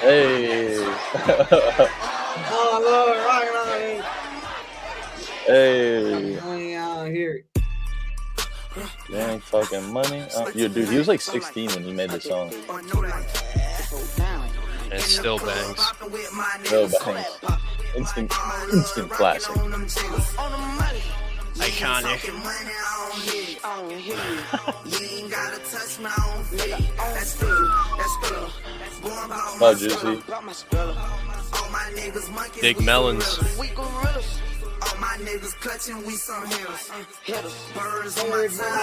Hey. Oh, Lord, rocking Hey. money out here. Dang, talking money. Yo, dude, he was like 16 when he made the song. And it still bangs. No bangs. Instant classic. Iconic. Oh, Juicy. Big melons.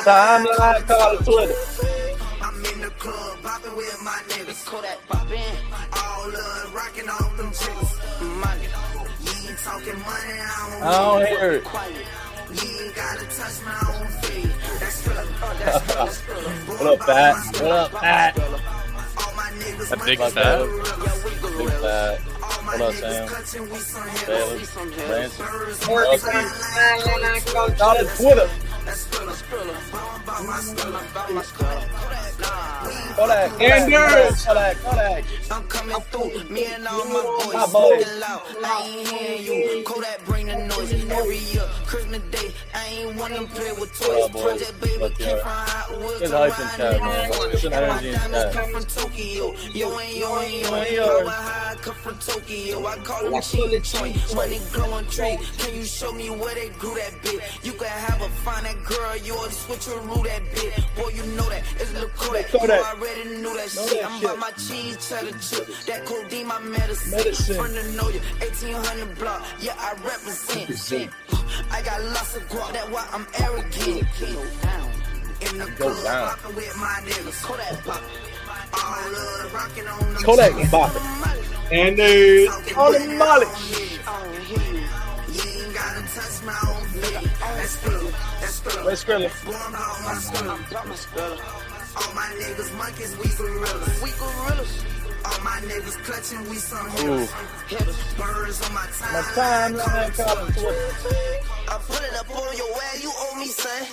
Timeline, call it Twitter. I'm in the club, bopping with my niggas. Kodak bopping. All love, rocking off them chicks. Money. You ain't talking money, I don't hear it. You ain't gotta touch my own feet. That's What up, Pat? What up, Pat? That big fat. Big Pat. What up, Sam? Bailey. Lance. Call it Twitter. Kodak. Kodak. I'm coming through, me and all my boys. Loud. I ain't hearing you. Kodak bring the noise every year. Christmas Day, I ain't wanna play with toys. Project baby came from Hotwood. It's hype in chat, man. It's an energy in chat. Come from Tokyo. Yo. I come from Tokyo. I call them Chili Joint. Money growing tree. Can you show me where they grew that bit? You can have a fine that girl, you always switch your root that bit. Boy, you know that. It's Lil Kodak. You already knew that shit. I'm about my cheese, cheddar chip. That codeine, my medicine. Friend to know you. 1800 block. Yeah, I represent. I got lots of guap. That's why I'm arrogant. In the club, rockin' with my niggas. Kodak pop. All love, rockin' on them. Kodak and Bop. And all the molly. Let's grill it. All my niggas monkeys, we gorillas. All my niggas clutching, we some hitters. Birds on my timeline, call it Twitter. I'm pulling up on your way, you owe me, son.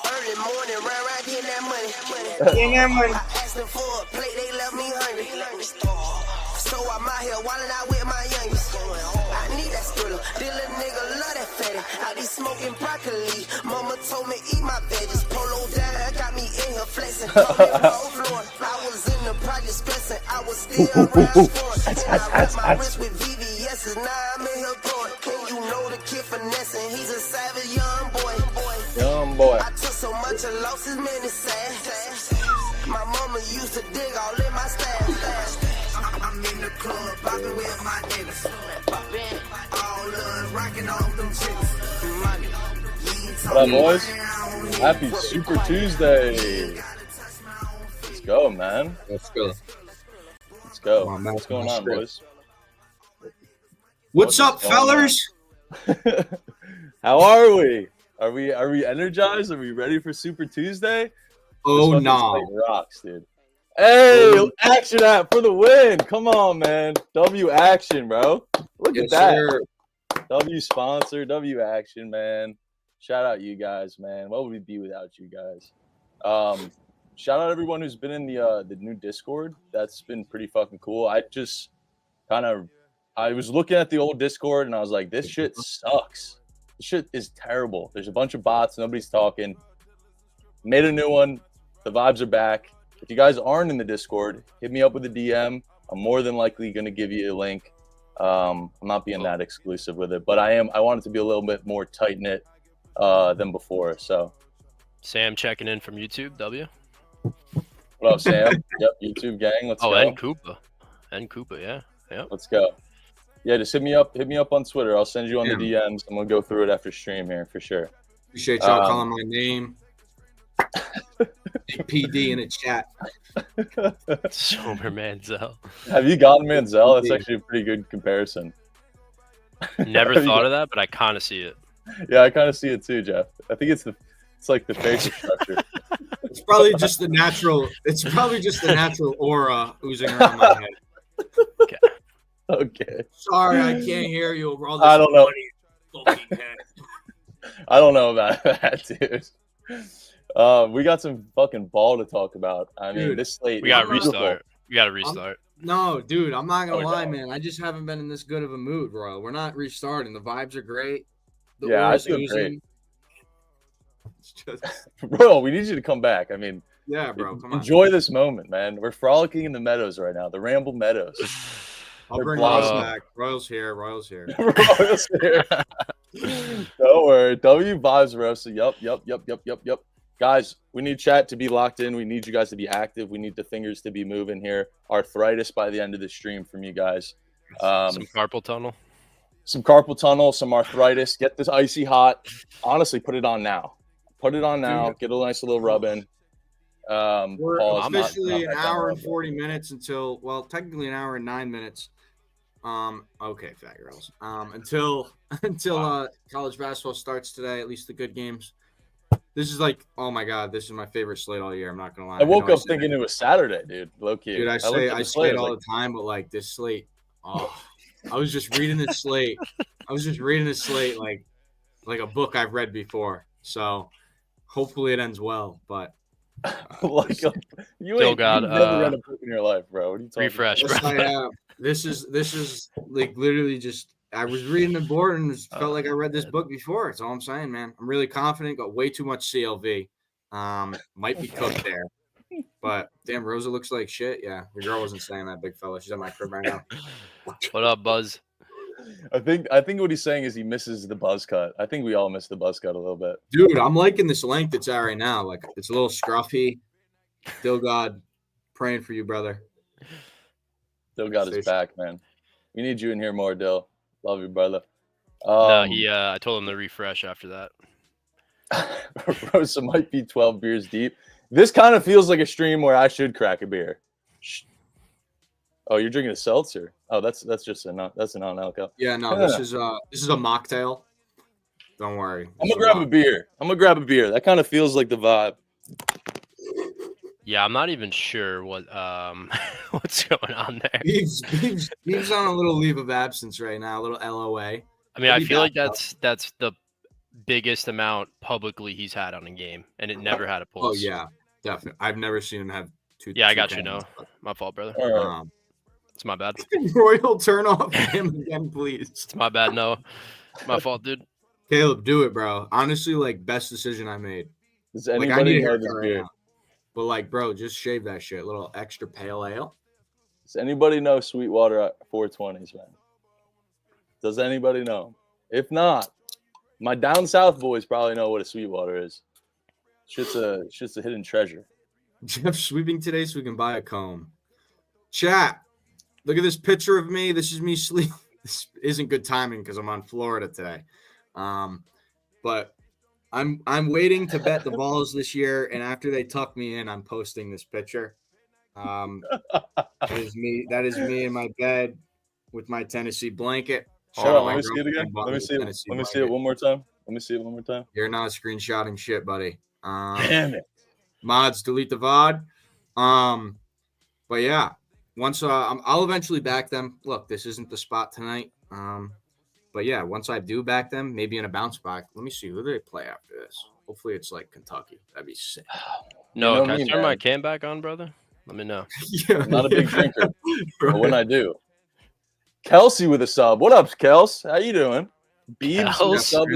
Early morning, right, getting that money. I asked them for a plate, they left me hungry. So I'm out here wildin' out with my youngest. I need that thriller. This little nigga love that fatty. I be smoking broccoli. Mama told me eat my veggies. Polo down, got me in here flexing. I was in the project stressing. I was still around scoring. I wrapped my wrist with VVS's. Now I'm in here going. Can you know the kid finessing? He's a savage young boy. I took so much and lost his minute sad. My mama used to dig all in my stash. I'm in the club, bopping with my niggas. All love, rocking off them chicks. What up, boys? Happy Super Tuesday. Let's go, man. Let's go. What's going on, boys? What's up, fellers? How are we? Are we energized? Are we ready for Super Tuesday? Oh, no. Rocks, dude. Hey, action app for the win. Come on, man. W action, bro. Look at that. Sir. W sponsor, W action, man. Shout out you guys, man. What would we be without you guys? Shout out everyone who's been in the new Discord. That's been pretty fucking cool. I was looking at the old Discord and I was like, this shit sucks. This shit is terrible. There's a bunch of bots. Nobody's talking. Made a new one. The vibes are back. If you guys aren't in the Discord, hit me up with a DM. I'm more than likely going to give you a link. I'm not being that exclusive with it, but I want it to be a little bit more tight-knit than before. So, Sam checking in from YouTube, W. What up, Sam? Yep, YouTube gang. Let's go. And Koopa, yeah. Let's go. Yeah, just hit me up on Twitter. I'll send you on the DMs. I'm going to go through it after stream here for sure. Appreciate y'all calling my name. PD in the chat. Sober Manziel. Have you gotten Manziel? That's actually a pretty good comparison. Never thought of that, but I kind of see it. Yeah, I kind of see it too, Jeff. I think it's like the facial structure. It's probably just the natural. It's probably just the natural aura oozing around my head. Okay. Sorry, I can't hear you over all this. I don't know. Fucking head. I don't know about that, dude. We got some fucking ball to talk about. I mean, this slate. We got to restart. No, dude, I'm not gonna Oh, lie, no. man. I just haven't been in this good of a mood, bro. We're not restarting. The vibes are great. The Yeah, I aura's feel great. oozing. It's just, Bro, we need you to come back. I mean, yeah, bro. Come on. enjoy this moment, man. We're frolicking in the meadows right now, the Ramble Meadows. I'll They're bring Royals blossoming. back. Royals here. Royals here. Royals here. Don't worry. W vibes Rosa. Yup. Guys, we need chat to be locked in. We need you guys to be active. We need the fingers to be moving here. Arthritis by the end of the stream from you guys. Some carpal tunnel. Some carpal tunnel, some arthritis. Get this icy hot. Honestly, put it on now. Put it on now. Get a nice little rub in. We're Pause, not officially an back hour down and 40 minutes until, well, technically an hour and 9 minutes. Okay, fat girls. Until college basketball starts today, at least the good games. This is like, oh my god, this is my favorite slate all year. I'm not gonna lie. I woke know up thinking it was Saturday, dude. Low key. Dude, I looked say at I the say it was all like, the time, but like this slate, oh, I was just reading this slate. I was just reading this slate like a book I've read before. So hopefully it ends well. But like you Still ain't got, you've never read a book in your life, bro. What are you talking refresh, about? yes, I bro. have. This is like literally just I was reading the board and it felt like I read this book before. That's all I'm saying, man. I'm really confident. Got way too much CLV. Might be cooked there. But damn, Rosa looks like shit. Yeah, your girl wasn't saying that, big fella. She's at my crib right now. What up, Buzz? I think what he's saying is he misses the buzz cut. I think we all miss the buzz cut a little bit. Dude, I'm liking this length it's at right now. Like it's a little scruffy. Still God, praying for you, brother. Dill got his back, man. We need you in here more, Dill. Love you, brother. No, I told him to refresh after that. Rosa might be 12 beers deep. This kind of feels like a stream where I should crack a beer. Oh, you're drinking a seltzer? Oh, that's just a non-alcohol. Yeah, no, this is a mocktail. Don't worry. I'm gonna grab a beer. That kind of feels like the vibe. Yeah, I'm not even sure what what's going on there. He's on a little leave of absence right now, a little LOA. I mean, I feel like that's the biggest amount publicly he's had on a game, and it never had a pulse. Oh yeah, definitely. I've never seen him have two. Yeah, I got you. No, my fault, brother. It's my bad. Royal turn off him again, please. It's my bad. No, my fault, dude. Caleb, do it, bro. Honestly, like best decision I made. Does Like I anybody need a know haircut this right beer? now. But like, bro, just shave that shit. A little extra pale ale. Does anybody know Sweetwater 420s, man? Does anybody know? If not, my down south boys probably know what a Sweetwater is. Shit's a hidden treasure. Jeff's sweeping today so we can buy a comb. Chat, look at this picture of me. This is me sleep. This isn't good timing because I'm on Florida today. But I'm waiting to bet the balls this year, and after they tuck me in, I'm posting this picture. That is me. That is me in my bed with my Tennessee blanket. Hold on, let me see it again. Let me see it one more time. You're not screenshotting shit, buddy. Damn it. Mods, delete the VOD. But yeah, once I'll eventually back them. Look, this isn't the spot tonight. But yeah, once I do back them, maybe in a bounce back. Let me see who do they play after this. Hopefully, it's like Kentucky. That'd be sick. No, can I turn my cam back on, brother? Let me know. Yeah, I'm not a big drinker, but when I do. Kelsey with a sub. What up, Kels? How you doing? Beebs with the sub.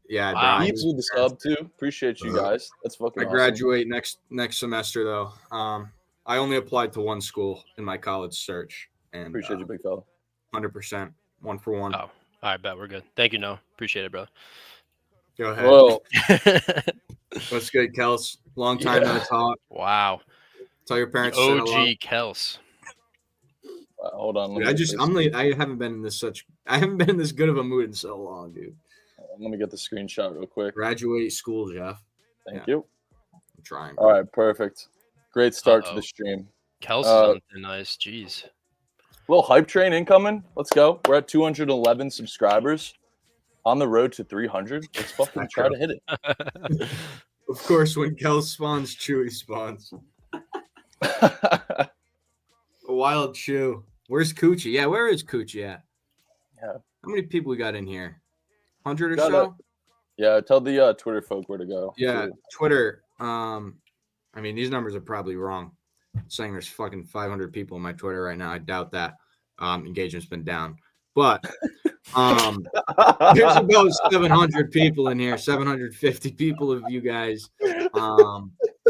Yeah, wow. Beebs with the sub too. Appreciate you guys. That's fucking I awesome. graduate next semester though. I only applied to one school in my college search, and Appreciate you, big fella. 100%, 1 for 1. Oh, all right, bet we're good. Thank you, no. Appreciate it, bro. Go ahead. Well, What's good, Kels? Long time no talk. Wow. Tell your parents. to say hello. OG Kels. hold on. Dude, I haven't been in this good of a mood in so long, dude. Let me get the screenshot real quick. Graduate school, Jeff. Thank you. I'm trying. All right, perfect. Great start to the stream. Kels is on thin nice. Jeez. Little hype train incoming. Let's go. We're at 211 subscribers. On the road to 300. Let's fucking try to hit it. Of course, when Kels spawns, Chewy spawns. A wild chew. Where's Coochie? Yeah, where is Coochie at? Yeah. How many people we got in here? 100 or so? Yeah, tell the Twitter folk where to go. Yeah, Twitter. I mean, these numbers are probably wrong. saying there's fucking 500 people on my Twitter right now. I doubt that. Engagement's been down, but there's about 700 people in here, 750 people of you guys,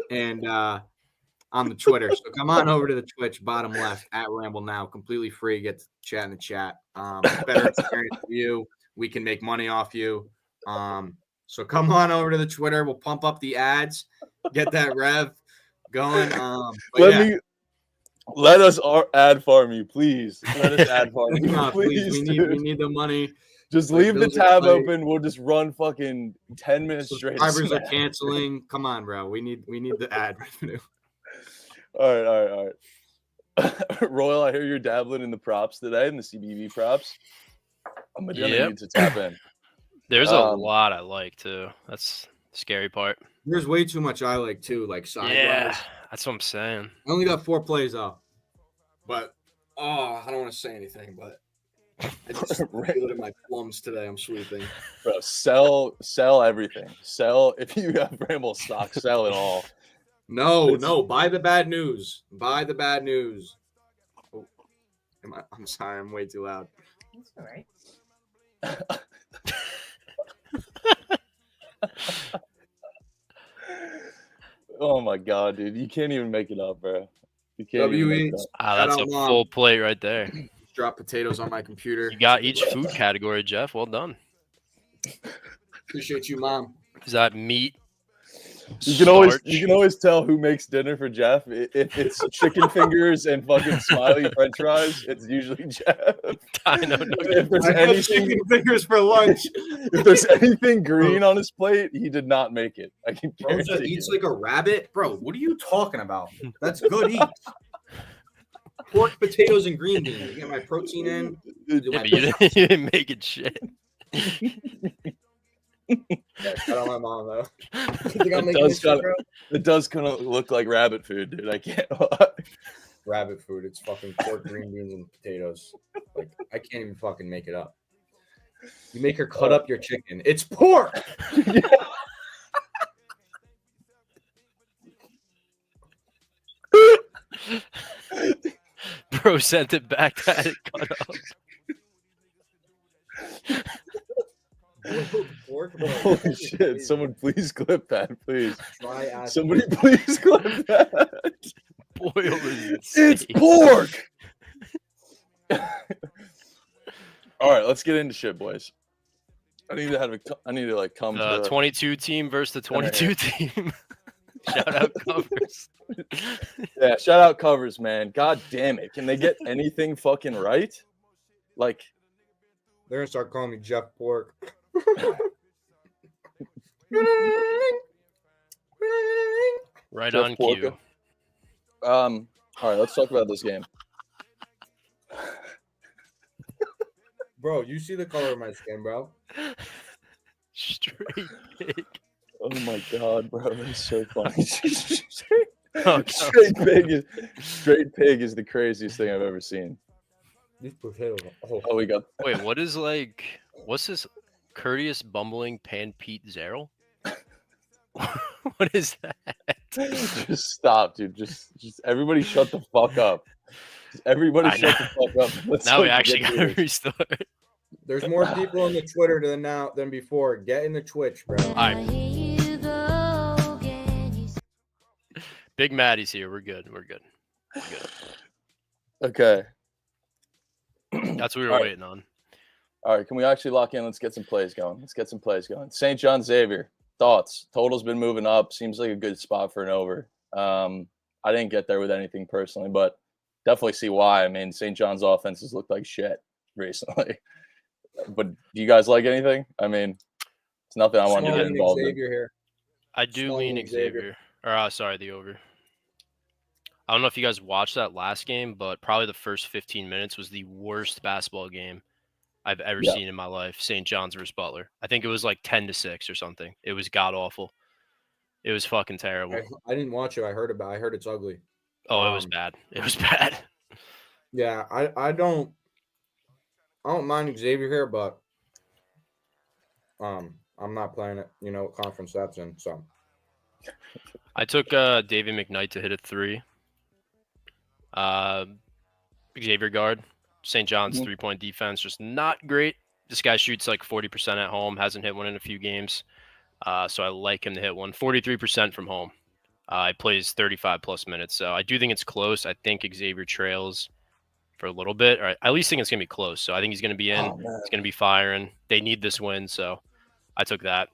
and on the Twitter. So come on over to the Twitch, bottom left at Ramble Now, completely free. Get to chat in the chat. Better experience for you. We can make money off you. So come on over to the Twitter. We'll pump up the ads, get that rev going. Let us ad farm you, please. Let us ad farm you, No, please. We need the money. Just leave the tab open. We'll just run fucking 10 minutes straight. Subscribers are canceling. Come on, bro. We need the ad revenue. All right. Royal, I hear you're dabbling in the props today, in the CBV props. I'm gonna need to tap in. There's a lot I like too. That's the scary part. There's way too much I like too, like sidewise. Yeah, that's what I'm saying. I only got 4 plays though, but I don't want to say anything, but I just feel it in my plums today. I'm sweeping. Bro, sell everything. Sell if you have Ramble stock, sell it all. No, buy the bad news. Buy the bad news. Oh, I'm sorry, I'm way too loud. That's all right. Oh my god, dude. You can't even make it up, bro. You can't even make it up. That's a full plate right there. Drop potatoes on my computer. You got each food category, Jeff. Well done. Appreciate you, Mom. Is that meat? You can always tell who makes dinner for Jeff. If it's chicken fingers and fucking smiley French fries, it's usually Jeff. I know. If there's anything chicken fingers for lunch. If there's anything green on his plate, he did not make it. I can guarantee. Rosa eats like a rabbit, bro. What are you talking about? That's good eats. Pork, potatoes, and green beans. You get my protein in. Yeah, but you didn't make it shit. Yeah, shout out my mom though. It does kind of look like rabbit food, dude. I can't lie. Rabbit food. It's fucking pork, green beans, and potatoes. Like I can't even fucking make it up. You make her cut up your chicken. It's pork. Bro sent it back to had it cut up. Holy shit. Someone please clip that, please. Somebody please clip that. Boil it's pork. All right, let's get into shit, boys. I need to like come to the 22 team versus the 22 team. Shout out Covers. Yeah, shout out Covers, man. God damn it. Can they get anything fucking right? Like, they're gonna start calling me Jeff Pork. Right Jeff on Porker. cue. All right, let's talk about this game. Bro, you see the color of my skin, bro. Straight pig. Oh my god, bro, that's so funny. Straight pig is the craziest thing I've ever seen. These potatoes. Oh, we got. Wait, what's this? Courteous bumbling pan Pete Zerl? What is that? Just stop, dude. Just everybody shut the fuck up. Everybody shut the fuck up. Now we actually gotta restart. There's more people on the Twitter than before. Get in the Twitch, bro. All right. Big Maddie's here. We're good. Okay. That's what we were waiting on. All right, can we actually lock in? Let's get some plays going. St. John Xavier, thoughts? Total's been moving up. Seems like a good spot for an over. I didn't get there with anything personally, but definitely see why. I mean, St. John's offenses looked like shit recently. But do you guys like anything? I mean, it's nothing I want to get involved in. Here. I do lean Xavier. Or, sorry, the over. I don't know if you guys watched that last game, but probably the first 15 minutes was the worst basketball game I've ever seen in my life. St. John's versus Butler. I think it was like 10-6 or something. It was god awful. It was fucking terrible. I didn't watch it. I heard it's ugly. Oh, it was bad. It was bad. Yeah, I don't mind Xavier here, but I'm not playing it. You know what conference that's in. So I took David McKnight to hit a 3. Xavier guard. St. John's 3-point defense, just not great. This guy shoots like 40% at home, hasn't hit one in a few games. So I like him to hit one. 43% from home. He plays 35-plus minutes. So I do think it's close. I think Xavier trails for a little bit. Or I at least think it's going to be close. So I think he's going to be in. He's going to be firing. They need this win. So I took that.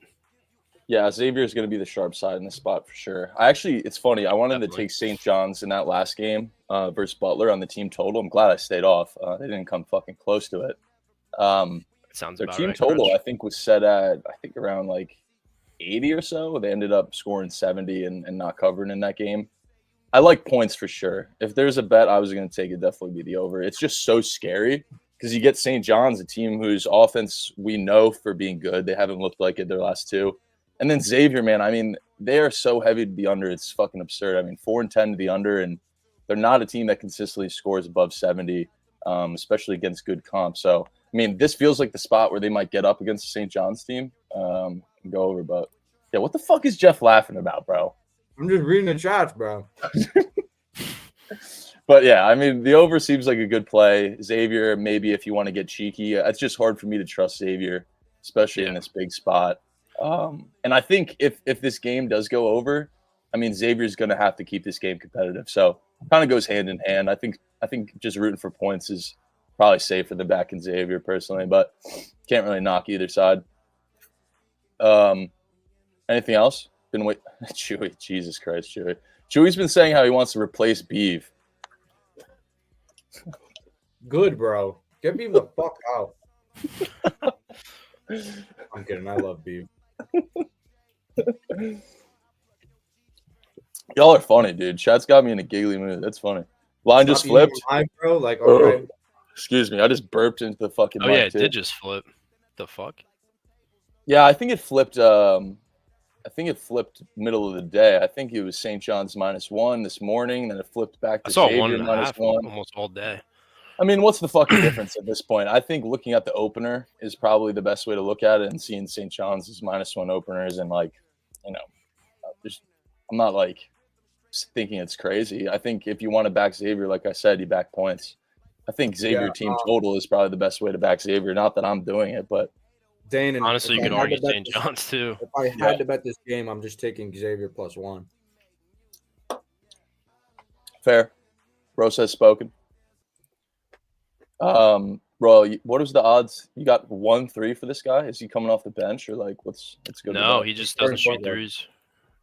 Yeah, Xavier is going to be the sharp side in this spot for sure. It's funny. I wanted to take St. John's in that last game versus Butler on the team total. I'm glad I stayed off. They didn't come fucking close to it. Sounds their about team right, total, Crunch. I think, was set at around like 80 or so. They ended up scoring 70 and not covering in that game. I like points for sure. If there's a bet I was going to take, it'd definitely be the over. It's just so scary because you get St. John's, a team whose offense we know for being good. They haven't looked like it their last two. And then Xavier, man, I mean, they are so heavy to the under. It's fucking absurd. I mean, 4-10 to the under, and they're not a team that consistently scores above 70, especially against good comp. So, I mean, this feels like the spot where they might get up against the St. John's team and go over. But, yeah, what the fuck is Jeff laughing about, bro? I'm just reading the chats, bro. But, yeah, I mean, the over seems like a good play. Xavier, maybe if you want to get cheeky. It's just hard for me to trust Xavier, especially in this big spot. And I think if this game does go over, I mean, Xavier's going to have to keep this game competitive. So it kind of goes hand in hand. I think just rooting for points is probably safer than backing Xavier personally, but can't really knock either side. Anything else? Been wait, Chewy, Jesus Christ, Chewy. Chewy's been saying how he wants to replace Beeve. Good, bro. Get Beeve the fuck out. I'm kidding. I love Beeve. Y'all are funny, dude. Chat's got me in a giggly mood. That's funny. Line just flipped. Live, bro. Like, okay. Excuse me. I just burped into the fucking mic, Yeah, it too. did just flip. The fuck? Yeah, I think it flipped. Middle of the day. I think it was St. John's -1 this morning. Then it flipped back to I saw Xavier 1.5 -1. almost all day. I mean, what's the fucking difference at this point? I think looking at the opener is probably the best way to look at it, and seeing St. John's as -1 openers, and I'm not like thinking it's crazy. I think if you want to back Xavier, like I said, you back points. I think Xavier team total is probably the best way to back Xavier. Not that I'm doing it, but Dane, and honestly, you could argue St. John's too. If I had to bet this game, I'm just taking Xavier +1. Fair. Rose has spoken. Bro, what was the odds? You got 1-3 for this guy? Is he coming off the bench or like what's good? No, he just doesn't shoot threes.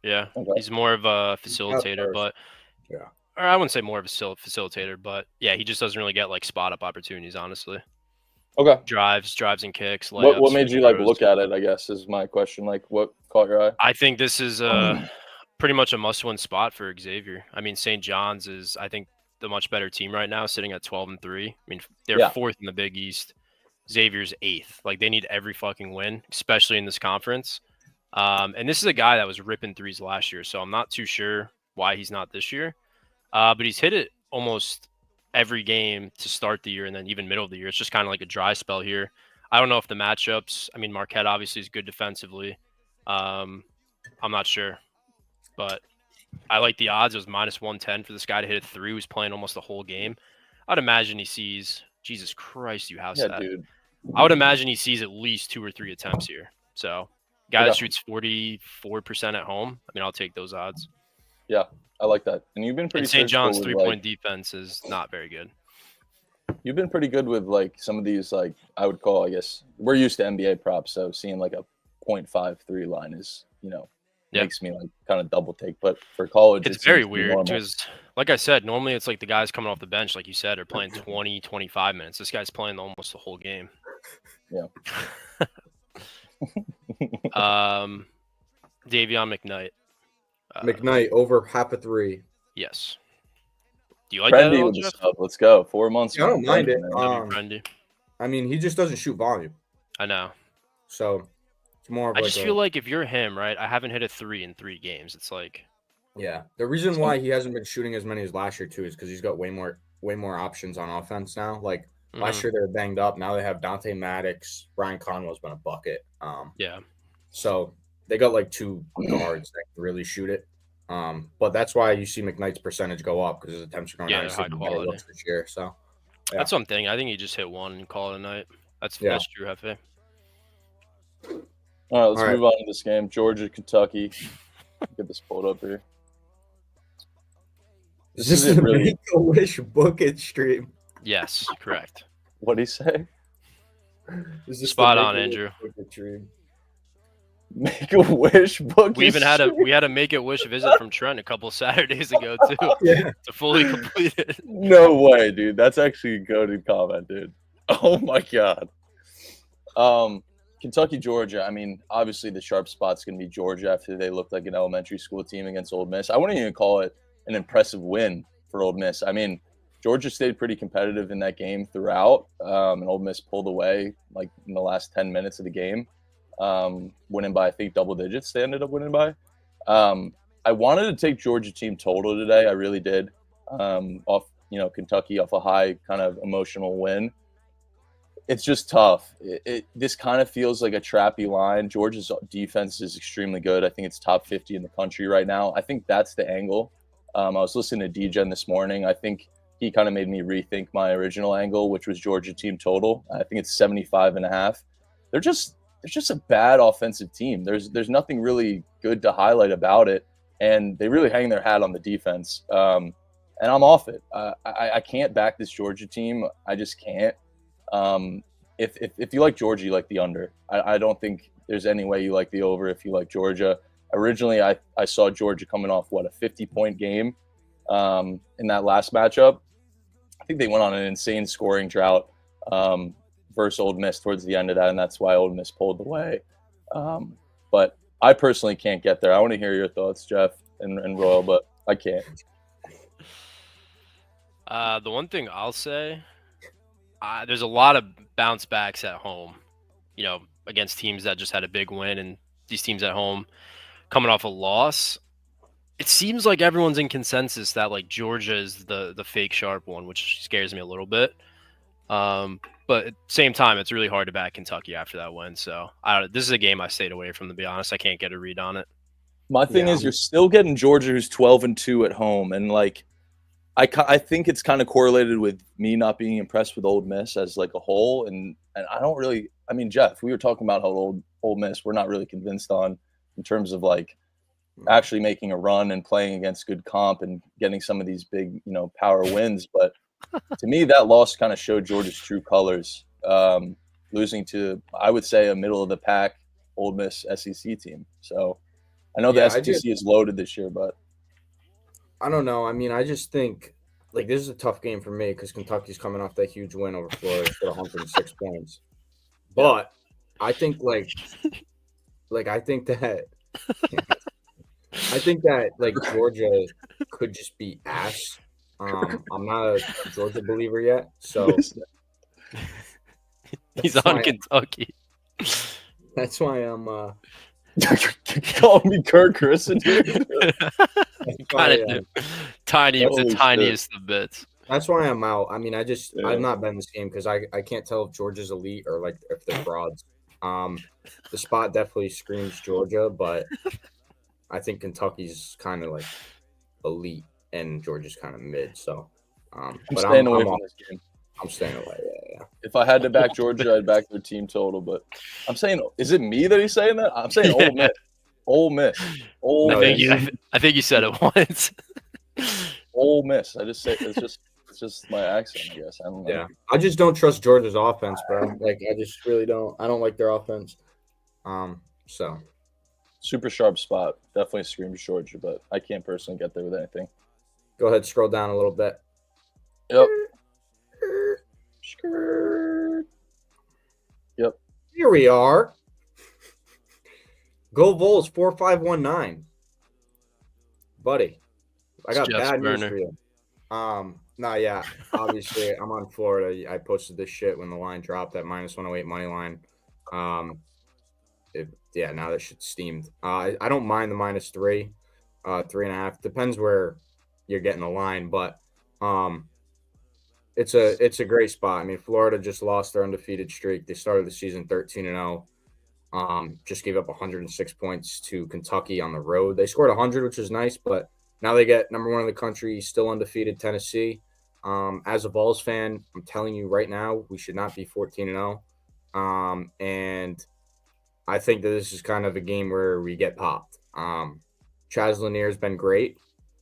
Yeah, okay. He's more of a facilitator, but or I wouldn't say more of a facilitator, but yeah, he just doesn't really get like spot up opportunities, honestly. Okay. Drives and kicks. Layups, what made you like look at it? I guess is my question. Like, what caught your eye? I think this is pretty much a must-win spot for Xavier. I mean, St. John's is, I think, the much better team right now, sitting at 12-3. I mean, they're fourth in the Big East. Xavier's eighth. Like, they need every fucking win, especially in this conference. And this is a guy that was ripping threes last year, so I'm not too sure why he's not this year. But he's hit it almost every game to start the year, and then even middle of the year. It's just kind of like a dry spell here. I don't know if the matchups. I mean, Marquette obviously is good defensively. I'm not sure, but I like the odds. It was -110 for this guy to hit a three. He was playing almost the whole game. I'd imagine he sees. Jesus Christ, you house that. Dude. I would imagine he sees at least 2 or 3 attempts here. So, guy that shoots 44% at home. I mean, I'll take those odds. Yeah, I like that. And you've been pretty. St. John's 3-point defense is not very good. You've been pretty good with like some of these, like I would call, I guess we're used to NBA props, so seeing like a 0.53 line is, makes me like kind of double take. But for college, it's very weird because, like I said, normally it's like the guys coming off the bench, like you said, are playing 20, 25 minutes. This guy's playing almost the whole game. Yeah. Davion McKnight. McKnight over half a three. Yes. Do you like that? With the sub. Let's go. 4 months. Yeah, I don't mind it. I mean, he just doesn't shoot volume. I know. So it's more of I just feel like if you're him, right? I haven't hit a 3 in 3 games. It's like, yeah. The reason why he hasn't been shooting as many as last year too is because he's got way more options on offense now. Like last year they were banged up. Now they have Dante Maddox. Ryan Conwell's been a bucket. Yeah. So they got like 2 guards that can really shoot it. But that's why you see McKnight's percentage go up because his attempts are going down. Yeah, He's high taking better quality. looks this year. So yeah. That's something. I think he just hit one and call it a night. That's true, Hefe. All right, let's All right. move on to this game. Georgia, Kentucky. Get this pulled up here. Is this isn't the really- Make-A-Wish Book It stream? Yes, correct. What'd he say? Is this Spot the on, Make-A-Wish Andrew. Book It stream? Make a wish book. We even had a make a wish visit from Trent a couple Saturdays ago too. Yeah. To fully complete it. No way, dude. That's actually a goated comment, dude. Oh my god. Kentucky, Georgia. I mean, obviously the sharp spot's gonna be Georgia after they looked like an elementary school team against Ole Miss. I wouldn't even call it an impressive win for Ole Miss. I mean, Georgia stayed pretty competitive in that game throughout, and Ole Miss pulled away like in the last 10 minutes of the game, winning by I think double digits. They ended up winning by. I wanted to take Georgia team total today. I really did. Off Kentucky off a high kind of emotional win. It's just tough. This kind of feels like a trappy line. Georgia's defense is extremely good. I think it's top 50 in the country right now. I think that's the angle. I was listening to DGen this morning. I think he kind of made me rethink my original angle, which was Georgia team total. I think it's 75.5. They're just a bad offensive team. There's nothing really good to highlight about it, and they really hang their hat on the defense. And I'm off it. I can't back this Georgia team. I just can't. If you like Georgia, you like the under. I don't think there's any way you like the over if you like Georgia. Originally, I saw Georgia coming off, a 50-point game in that last matchup. I think they went on an insane scoring drought versus Ole Miss towards the end of that, and that's why Ole Miss pulled away. But I personally can't get there. I want to hear your thoughts, Jeff and Royal, but I can't. The one thing I'll say, there's a lot of bounce backs at home, against teams that just had a big win, and these teams at home coming off a loss. It seems like everyone's in consensus that Georgia is the fake sharp one, which scares me a little bit. But at the same time, it's really hard to back Kentucky after that win. So this is a game I stayed away from, to be honest. I can't get a read on it. My thing is, you're still getting Georgia, who's 12-2 at home, and I think it's kind of correlated with me not being impressed with Ole Miss as a whole, and I don't really. I mean, Jeff, we were talking about how Ole Miss we're not really convinced on in terms of actually making a run and playing against good comp and getting some of these big power wins. But to me, that loss kind of showed Georgia's true colors, losing to, I would say, a middle of the pack Ole Miss SEC team. So I know the SEC is loaded this year, but I don't know. I mean, I just think this is a tough game for me because Kentucky's coming off that huge win over Florida for 106 points. But I think I think that Georgia could just be ass. I'm not a Georgia believer yet, so he's on Kentucky. That's why I'm call me Kirk Christen, dude. Kind of tiny, the tiniest of bits. That's why I'm out. I mean, I'm not betting this game because I can't tell if Georgia's elite or if they're frauds. The spot definitely screams Georgia, but I think Kentucky's kind of elite and Georgia's kind of mid. So, I'm staying away from this game. I'm staying away. Yeah. If I had to back Georgia, I'd back their team total. But I'm saying, is it me that he's saying that? I'm saying Ole Miss. Ole Miss. I think you said it once. Ole Miss. I just say it's just my accent, I guess. I don't know. Yeah, I just don't trust Georgia's offense, bro. I just really don't. I don't like their offense. So super sharp spot. Definitely screams Georgia, but I can't personally get there with anything. Go ahead, scroll down a little bit. Yep. Here we are. Go Vols 4519. Buddy, I got bad news for you. Yeah. Obviously, I'm on Florida. I posted this shit when the line dropped at -108 money line. Now that shit's steamed. I don't mind the -3, 3.5. Depends where you're getting the line, but it's a great spot. I mean, Florida just lost their undefeated streak. They started the season 13-0. Just gave up 106 points to Kentucky on the road. They scored 100, which is nice, but now they get number 1 in the country, still undefeated Tennessee. As a Vols fan, I'm telling you right now, we should not be 14-0. And I think that this is kind of a game where we get popped. Chaz Lanier's been great.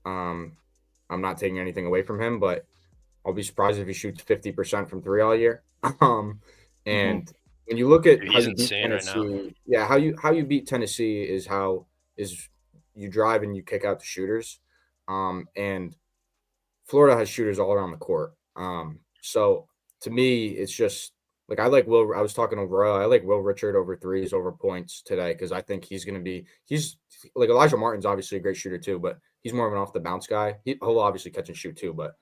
I'm not taking anything away from him, but I'll be surprised if he shoots 50% from 3 all year. And when you look at Dude, how he's you beat insane right now. Tennessee, how you beat Tennessee is you drive and you kick out the shooters. And Florida has shooters all around the court. So to me, it's just like I was talking over. I like Will Richard over threes over points today because I think he's like Elijah Martin's obviously a great shooter too, but he's more of an off the bounce guy. He'll obviously catch and shoot too, but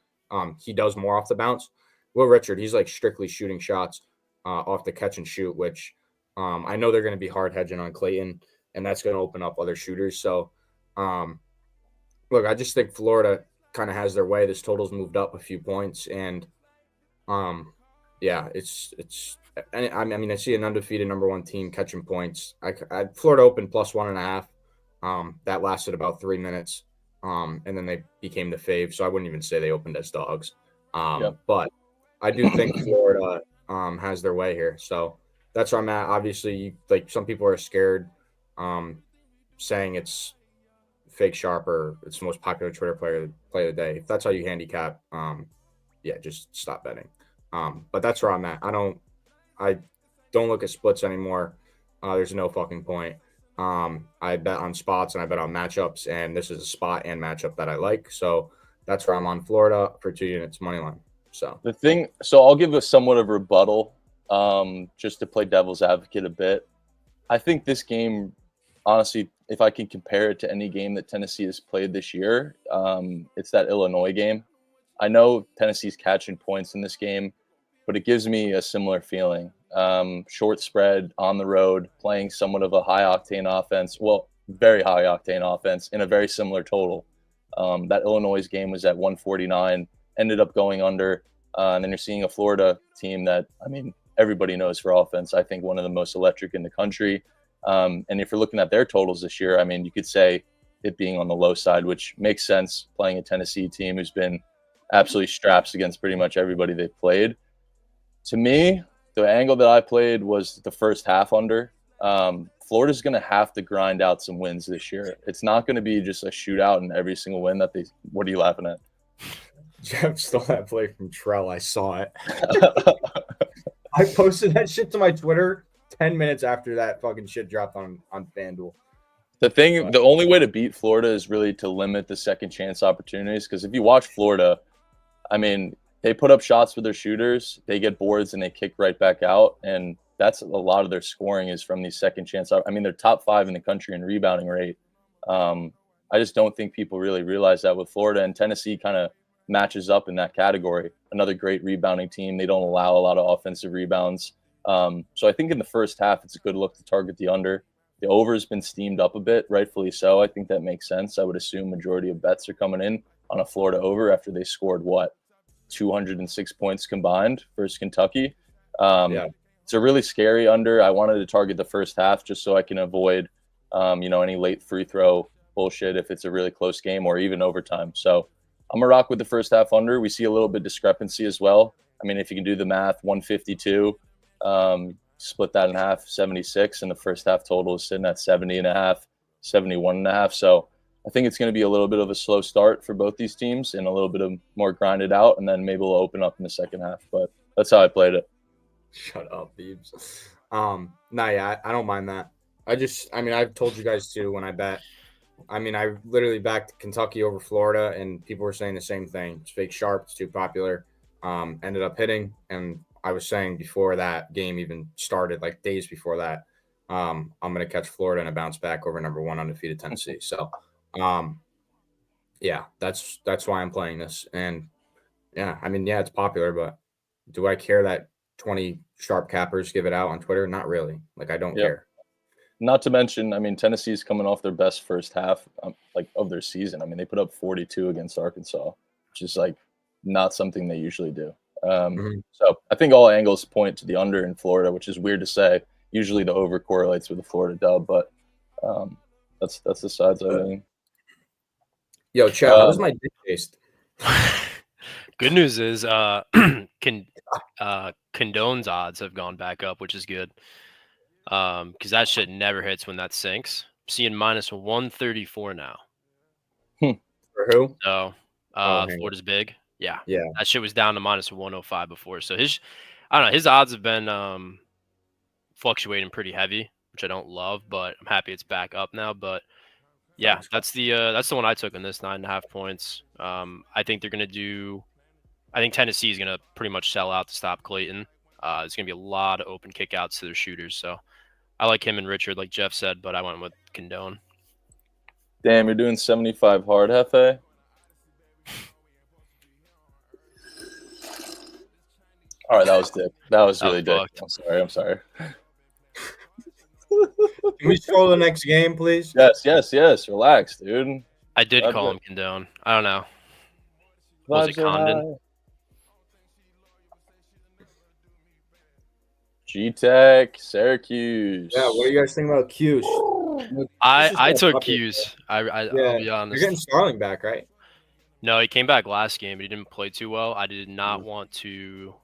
he does more off the bounce. Will Richard, he's like strictly shooting shots off the catch and shoot, which I know they're going to be hard hedging on Clayton, and that's going to open up other shooters. So, look, I just think Florida kind of has their way. This total's moved up a few points, and yeah, it's. I mean, I see an undefeated number 1 team catching points. Florida opened +1.5. That lasted about 3 minutes, and then they became the fave. So I wouldn't even say they opened as dogs. But I do think Florida has their way here. So that's where I'm at. Obviously, like some people are scared, saying it's fake sharp or it's the most popular Twitter play of the day. If that's how you handicap, yeah, just stop betting. But that's where I'm at. I don't look at splits anymore. There's no fucking point. I bet on spots and I bet on matchups, and this is a spot and matchup that I like. So that's where I'm on Florida for 2 units money line. So I'll give a somewhat of rebuttal, just to play devil's advocate a bit. I think this game, honestly, if I can compare it to any game that Tennessee has played this year, it's that Illinois game. I know Tennessee's catching points in this game, but it gives me a similar feeling. Short spread on the road, playing somewhat of a high-octane offense. Well, very high-octane offense in a very similar total. That Illinois game was at 149, ended up going under. And then you're seeing a Florida team that, I mean, everybody knows for offense, I think one of the most electric in the country. And if you're looking at their totals this year, I mean, you could say it being on the low side, which makes sense playing a Tennessee team who's been absolutely straps against pretty much everybody they've played. To me, the angle that I played was the first half under. Florida's going to have to grind out some wins this year. It's not going to be just a shootout in every single win that they – what are you laughing at? Jeff stole that play from Trell. I saw it. I posted that shit to my Twitter 10 minutes after that fucking shit dropped on FanDuel. The only way to beat Florida is really to limit the second chance opportunities, because if you watch Florida, I mean, they put up shots with their shooters, they get boards, and they kick right back out, and that's a lot of their scoring is from these second chance. I mean, they're top 5 in the country in rebounding rate. I just don't think people really realize that with Florida, and Tennessee kind of matches up in that category. Another great rebounding team. They don't allow a lot of offensive rebounds. So I think in the first half, it's a good look to target the under. The over has been steamed up a bit, rightfully so. I think that makes sense. I would assume majority of bets are coming in on a Florida over after they scored, 206 points combined versus Kentucky. It's a really scary under. I wanted to target the first half just so I can avoid, any late free throw bullshit if it's a really close game or even overtime. So I'm going to rock with the first half under. We see a little bit discrepancy as well. I mean, if you can do the math, 152, split that in half, 76, and the first half total is sitting at 70.5, 71.5. So I think it's going to be a little bit of a slow start for both these teams and a little bit of more grinded out, and then maybe we'll open up in the second half. But that's how I played it. Shut up, Beebs. I don't mind that. I've told you guys too when I bet. I mean, I literally backed Kentucky over Florida, and people were saying the same thing. It's fake sharp. It's too popular. Ended up hitting, and I was saying before that game even started, like days before that, I'm going to catch Florida and a bounce back over number 1 undefeated Tennessee. So, that's why I'm playing this. And it's popular, but do I care that 20 sharp cappers give it out on Twitter? Not really. Like, I don't care. Not to mention, I mean, Tennessee's coming off their best first half of their season. I mean, they put up 42 against Arkansas, which is not something they usually do. So I think all angles point to the under in Florida, which is weird to say. usually the over correlates with the Florida dub, but that's the sides I lean. Yo, Chad, how was my dick taste? Good news is Condone's odds have gone back up, which is good. Because that shit never hits when that sinks. I'm seeing -134 now. For who? So Florida's big. Yeah. That shit was down to -105 before. So I don't know, his odds have been fluctuating pretty heavy, which I don't love, but I'm happy it's back up now. But yeah, that's the one I took in this 9.5 points. I think they're gonna do. I think Tennessee is gonna pretty much sell out to stop Clayton. There's gonna be a lot of open kickouts to their shooters, so I like him and Richard, like Jeff said, but I went with Condone. Damn, you're doing 75 hard, Hefe. All right, that was dick. That was really dick. I'm sorry. Can we scroll the next game, please? Yes. Relax, dude. I did call him Condone. I don't know. Was it Condon? G-Tech, Syracuse. Yeah, what do you guys think about Q's? I took Q's. I'll be honest. You're getting Starling back, right? No, he came back last game, but he didn't play too well. I did not want to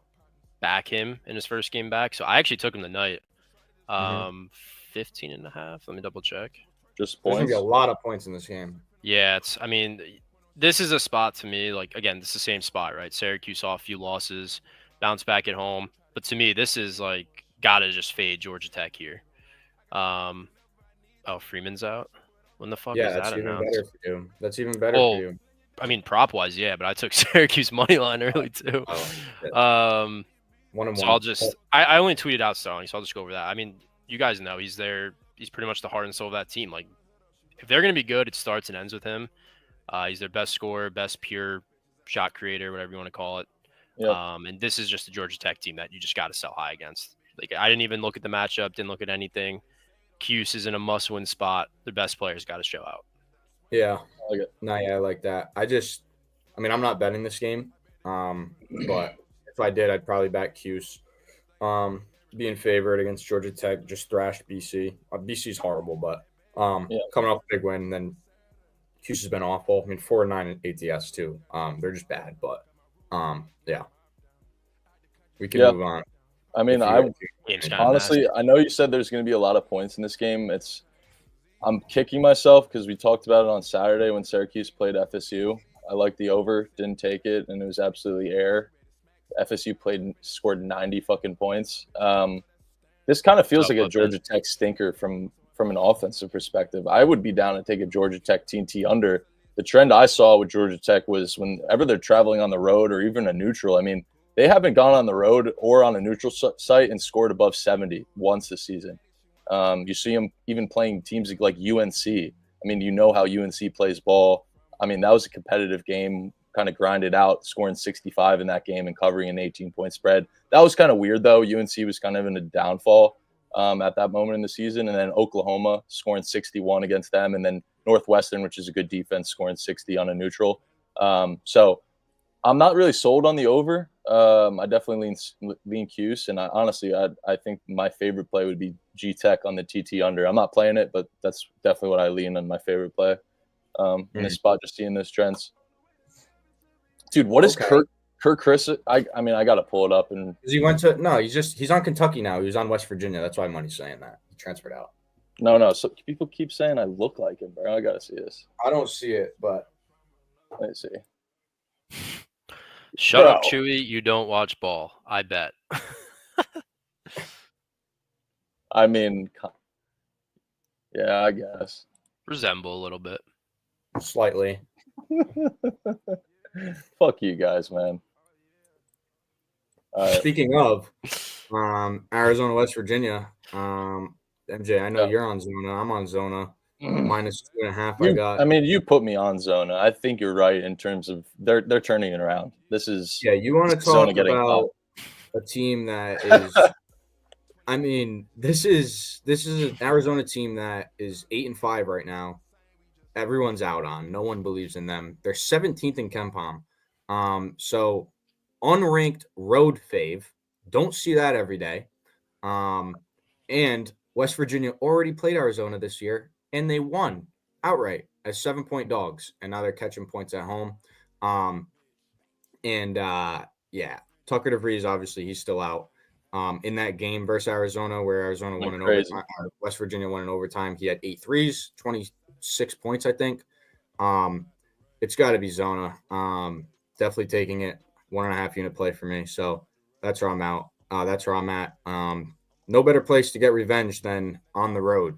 back him in his first game back, so I actually took him tonight. 15.5. Let me double check. Just There's points. gonna be a lot of points in this game. Yeah, this is a spot to me. Like, again, this is the same spot, right? Syracuse saw a few losses, bounce back at home, but to me, this is like gotta just fade Georgia Tech here. Freeman's out. When the fuck is that that's even announced? better for you. That's even better for you. I mean, prop wise, yeah, but I took Syracuse money line early too. 1-1. So I only tweeted out Starling, so I'll just go over that. I mean, you guys know he's pretty much the heart and soul of that team. Like, if they're gonna be good, it starts and ends with him. He's their best scorer, best pure shot creator, whatever you want to call it. Yep. And this is just a Georgia Tech team that you just got to sell high against. Like, I didn't even look at the matchup, didn't look at anything. Cuse is in a must-win spot. The best players got to show out. Yeah. I like it. I like that. I'm not betting this game. But if I did, I'd probably back Cuse. Being favored against Georgia Tech, just thrashed BC. BC's horrible, but coming off a big win, and then Cuse has been awful. I mean, 4-9 in ATS too. They're just bad, but we can move on. I mean, honestly, I know you said there's going to be a lot of points in this game. I'm kicking myself because we talked about it on Saturday when Syracuse played FSU. I liked the over, didn't take it, and it was absolutely air. FSU scored 90 fucking points. This kind of feels like a Georgia Tech stinker from an offensive perspective. I would be down to take a Georgia Tech TT under. The trend I saw with Georgia Tech was whenever they're traveling on the road or even a neutral, I mean, they haven't gone on the road or on a neutral site and scored above 70 once this season. You see them even playing teams like UNC. I mean, you know how UNC plays ball. I mean, that was a competitive game, kind of grinded out, scoring 65 in that game and covering an 18-point spread. That was kind of weird, though. UNC was kind of in a downfall at that moment in the season. And then Oklahoma scoring 61 against them. And then Northwestern, which is a good defense, scoring 60 on a neutral. So I'm not really sold on the over. I definitely lean Cuse, and I think my favorite play would be G-Tech on the TT under. I'm not playing it, but that's definitely what I lean on my favorite play in this spot, just seeing those trends. Dude, what is Kirk Chris? I mean, I got to pull it up. And he's on Kentucky now. He was on West Virginia. That's why Money's saying that. He transferred out. No. So people keep saying I look like him, bro. I got to see this. I don't see it, but let's see. Shut up, Chewy. You don't watch ball. I bet. I mean, yeah, I guess. Resemble a little bit. Slightly. Fuck you guys, man. Speaking of Arizona, West Virginia, MJ, I know you're on Zona. I'm on Zona. -2.5. I mean, you put me on Zona. I think you're right in terms of they're turning it around. This is you want to talk about a team that is. I mean, this is an Arizona team that is 8-5 right now. Everyone's out on. No one believes in them. They're 17th in KenPom. So unranked road fave. Don't see that every day. And West Virginia already played Arizona this year, and they won outright as 7-point dogs, and now they're catching points at home. Yeah, Tucker DeVries, obviously, he's still out. In that game versus Arizona, where Arizona won in overtime, West Virginia won in overtime, he had 8 threes, 26 points, I think. It's got to be Zona. Definitely taking it. 1.5 unit play for me. So that's where I'm out. That's where I'm at. No better place to get revenge than on the road.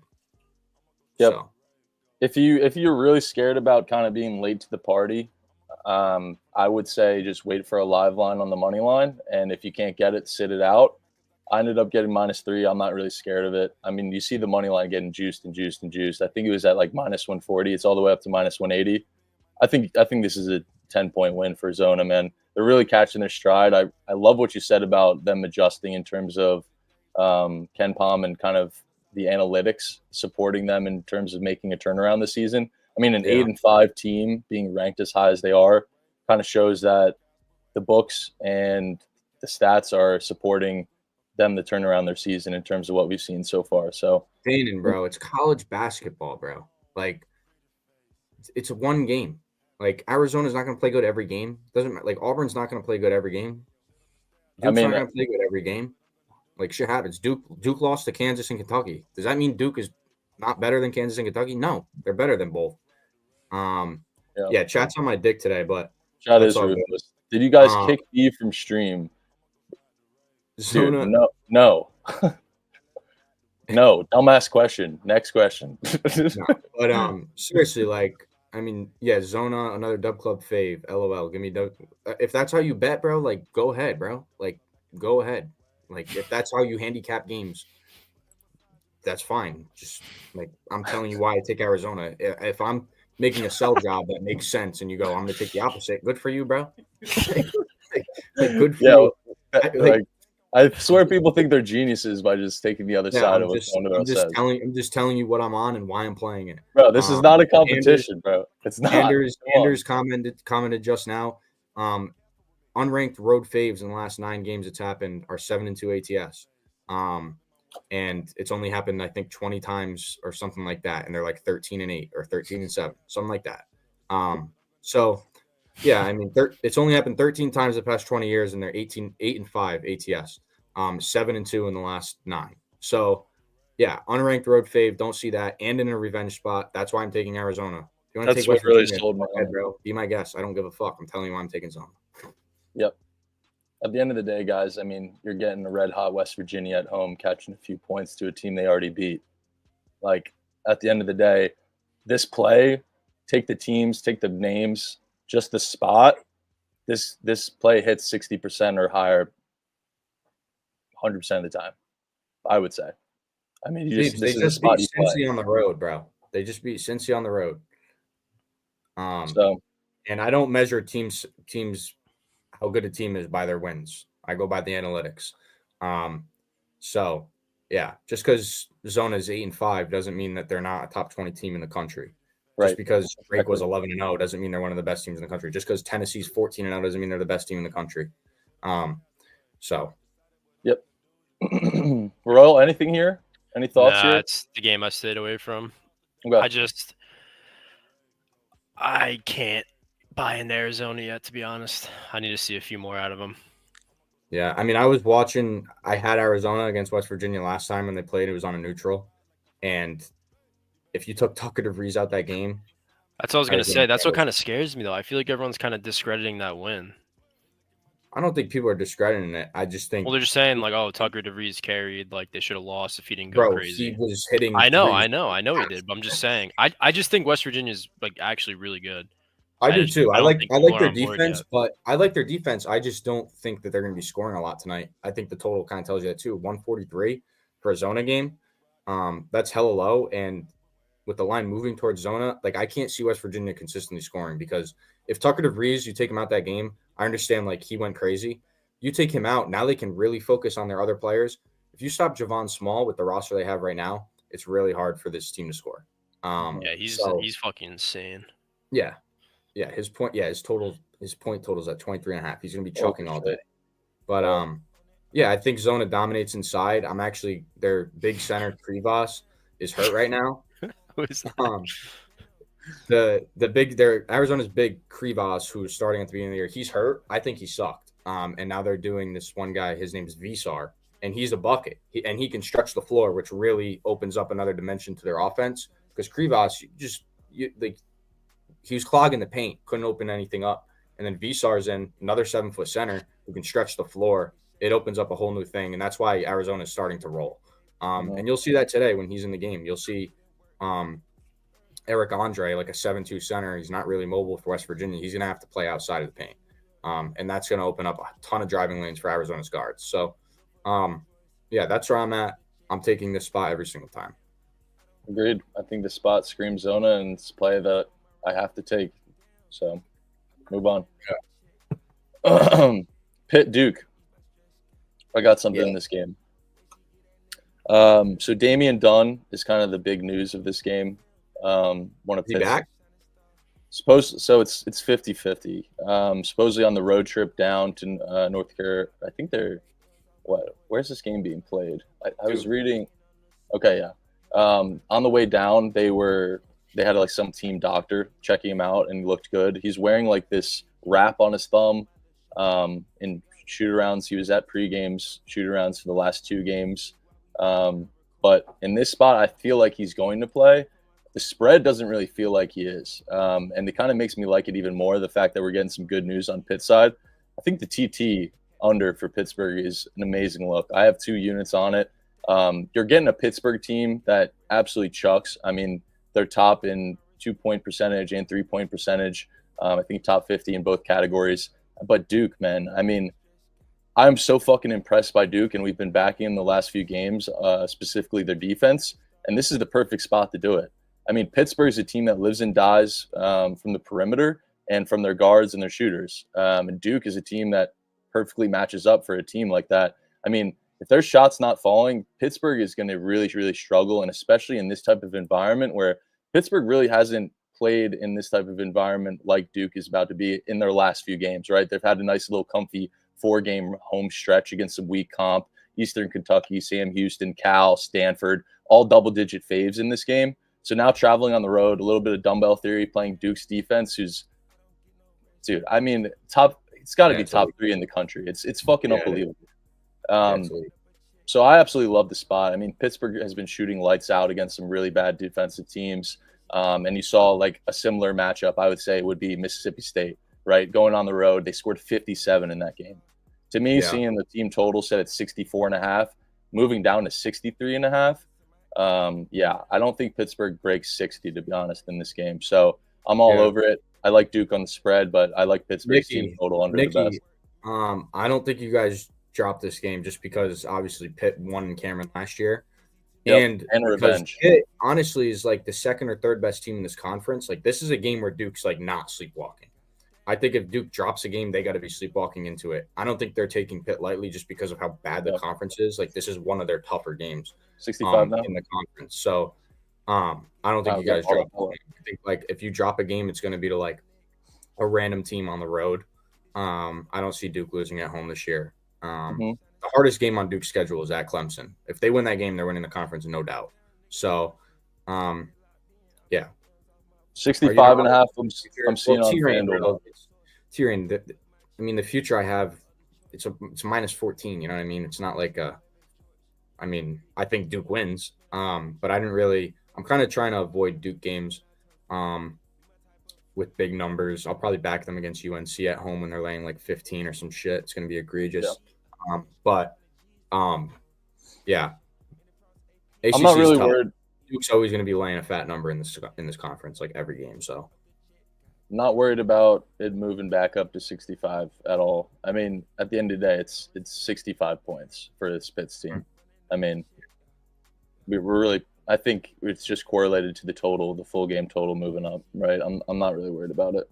Yep. So. If you're really scared about kind of being late to the party, I would say just wait for a live line on the money line, and if you can't get it, sit it out. I ended up getting -3. I'm not really scared of it. I mean, you see the money line getting juiced and juiced and juiced. I think it was at like -140. It's all the way up to -180. I think this is a 10-point win for Zona, man. They're really catching their stride. I love what you said about them adjusting in terms of Ken Palm and kind of the analytics supporting them in terms of making a turnaround this season. I mean, an 8-5 team being ranked as high as they are kind of shows that the books and the stats are supporting them to turn around their season in terms of what we've seen so far. So, Bro, it's college basketball, bro. Like, it's one game. Like, Arizona's not going to play good every game. Doesn't matter. Like, Auburn's not going to play good every game. Duke's not going to play good every game. Like, shit happens. Duke lost to Kansas and Kentucky. Does that mean Duke is not better than Kansas and Kentucky? No, they're better than both. Yeah, chat's on my dick today, but chat is ruthless. Did you guys kick me from stream? Dude, no. No, dumbass question. Next question. No, but seriously, like, I mean, yeah, Zona, another Dub Club fave. LOL. Give me if that's how you bet, bro, like, go ahead, bro. Like, go ahead. Like, if that's how you handicap games, that's fine. Just like, I'm telling you why I take Arizona. If I'm making a sell job that makes sense and you go, I'm going to take the opposite, good for you, bro. Good for you. I swear people think they're geniuses by just taking the other side of what one of us says. I'm just telling you what I'm on and why I'm playing it. Bro, this is not a competition, bro. It's not. Anders commented just now. Unranked road faves in the last 9 games it's happened are 7-2 ATS. And it's only happened, I think, 20 times or something like that. And they're like 13-8 or 13-7, something like that. So yeah, I mean, it's only happened 13 times the past 20 years, and they're 8-5 ATS, 7-2 in the last 9. So yeah, unranked road fave, don't see that, and in a revenge spot. That's why I'm taking Arizona. If you want to take West Virginia, sold my head, bro. Be my guest. I don't give a fuck. I'm telling you why I'm taking Zona. Yep. At the end of the day, guys, I mean, you're getting a red-hot West Virginia at home, catching a few points to a team they already beat. Like, at the end of the day, this play, take the teams, take the names, just the spot, this play hits 60% or higher 100% of the time, I would say. I mean, they just beat Cincy on the road, bro. They just beat Cincy on the road. And I don't measure teams how good a team is by their wins. I go by the analytics. So yeah, just because Zona is 8-5 doesn't mean that they're not a top 20 team in the country. Right. Just because Drake was 11-0 doesn't mean they're one of the best teams in the country. Just because Tennessee's 14-0 doesn't mean they're the best team in the country. So. Yep. Royal, anything here? Any thoughts here? It's the game I stayed away from. Okay. I can't buy into Arizona yet, to be honest. I need to see a few more out of them. Yeah, I mean, I had Arizona against West Virginia last time when they played. It was on a neutral. And if you took Tucker DeVries out that game. That's what I was going to say. That's what kind of scares me, though. I feel like everyone's kind of discrediting that win. I don't think people are discrediting it. I just think. Well, they're just saying, like, oh, Tucker DeVries carried. Like, they should have lost if he didn't go crazy. He was hitting. I know he did. But I'm just saying. I just think West Virginia's, like, actually really good. I do too. I like their defense, but I like their defense. I just don't think that they're going to be scoring a lot tonight. I think the total kind of tells you that too. 143 for a Zona game. That's hella low. And with the line moving towards Zona, like, I can't see West Virginia consistently scoring, because if Tucker DeVries, you take him out that game, I understand, like, he went crazy. You take him out, now they can really focus on their other players. If you stop Javon Small with the roster they have right now, it's really hard for this team to score. Yeah, he's fucking insane. Yeah. Yeah, his point totals at 23.5. He's going to be choking all day. But Yeah, I think Zona dominates inside. I'm actually their big center Krivas is hurt right now. Who is that? Their Arizona's big Krivas, who's starting at the beginning of the year, he's hurt. I think he sucked. And now they're doing this one guy. His name's Visar, and he's a bucket. He can stretch the floor, which really opens up another dimension to their offense. Because Krivas, he was clogging the paint, couldn't open anything up. And then Visar's in another 7-foot center who can stretch the floor. It opens up a whole new thing, and that's why Arizona is starting to roll. And you'll see that today when he's in the game. You'll see Eric Andre, like a 7-2 center. He's not really mobile for West Virginia. He's going to have to play outside of the paint. And that's going to open up a ton of driving lanes for Arizona's guards. So, yeah, that's where I'm at. I'm taking this spot every single time. Agreed. I think the spot screams Zona, and it's play that I have to take. So, move on. Yeah. Pitt Duke. I got something in this game. So Damian Dunn is kind of the big news of this game. One of Pitt's back? So it's 50-50. Supposedly on the road trip down to North Carolina. I think where's this game being played? I was reading. Okay, yeah. On the way down, they had like some team doctor checking him out, and he looked good. He's wearing like this wrap on his thumb. In shoot-arounds, he was at pre-games shoot-arounds for the last 2 games. But in this spot, I feel like he's going to play. The spread doesn't really feel like he is. And it kind of makes me like it even more, the fact that we're getting some good news on Pitt's side. I think the TT under for Pittsburgh is an amazing look. I have 2 units on it. You're getting a Pittsburgh team that absolutely chucks. I mean, they're top in 2-point percentage and 3-point percentage. I think top 50 in both categories. But Duke, man, I mean, I'm so fucking impressed by Duke, and we've been backing in the last few games, specifically their defense, and this is the perfect spot to do it. I mean, Pittsburgh is a team that lives and dies from the perimeter and from their guards and their shooters. And Duke is a team that perfectly matches up for a team like that. I mean, if their shot's not falling, Pittsburgh is going to really, really struggle, and especially in this type of environment where Pittsburgh really hasn't played in this type of environment like Duke is about to be in their last few games, right? They've had a nice little comfy 4-game home stretch against some weak comp. Eastern Kentucky, Sam Houston, Cal, Stanford, all double-digit faves in this game. So now traveling on the road, a little bit of dumbbell theory, playing Duke's defense, who's, dude, I mean, it's got to be top 3 in the country. It's fucking unbelievable. So I absolutely love the spot. I mean, Pittsburgh has been shooting lights out against some really bad defensive teams. And you saw like a similar matchup, I would say, would be Mississippi State, right? Going on the road, they scored 57 in that game. To me, seeing the team total set at 64.5, moving down to 63.5, yeah, I don't think Pittsburgh breaks 60, to be honest, in this game. So I'm all over it. I like Duke on the spread, but I like Pittsburgh's team total under the best. I don't think you guys dropped this game just because obviously Pitt won in Cameron last year. And revenge. Pitt, honestly, is like the 2nd or 3rd best team in this conference. Like, this is a game where Duke's like not sleepwalking. I think if Duke drops a game, they got to be sleepwalking into it. I don't think they're taking Pitt lightly just because of how bad the conference is. Like, this is one of their tougher games 65 now in the conference. So I don't think you guys drop it. I think like if you drop a game, it's going to be to like a random team on the road. I don't see Duke losing at home this year. The hardest game on Duke's schedule is at Clemson. If they win that game, they're winning the conference, no doubt. So, yeah. 65.5. I'm seeing on FanDuel. Tyrion, I mean, the future I have, it's minus 14. You know what I mean? It's not like I mean, I think Duke wins. But I'm kind of trying to avoid Duke games with big numbers. I'll probably back them against UNC at home when they're laying like 15 or some shit. It's going to be egregious. Yeah. ACC I'm not really worried. Duke's always going to be laying a fat number in this conference, like every game. So, not worried about it moving back up to 65 at all. I mean, at the end of the day, it's 65 points for this Pitts team. I mean, I think it's just correlated to the total, the full game total moving up, right? I'm not really worried about it.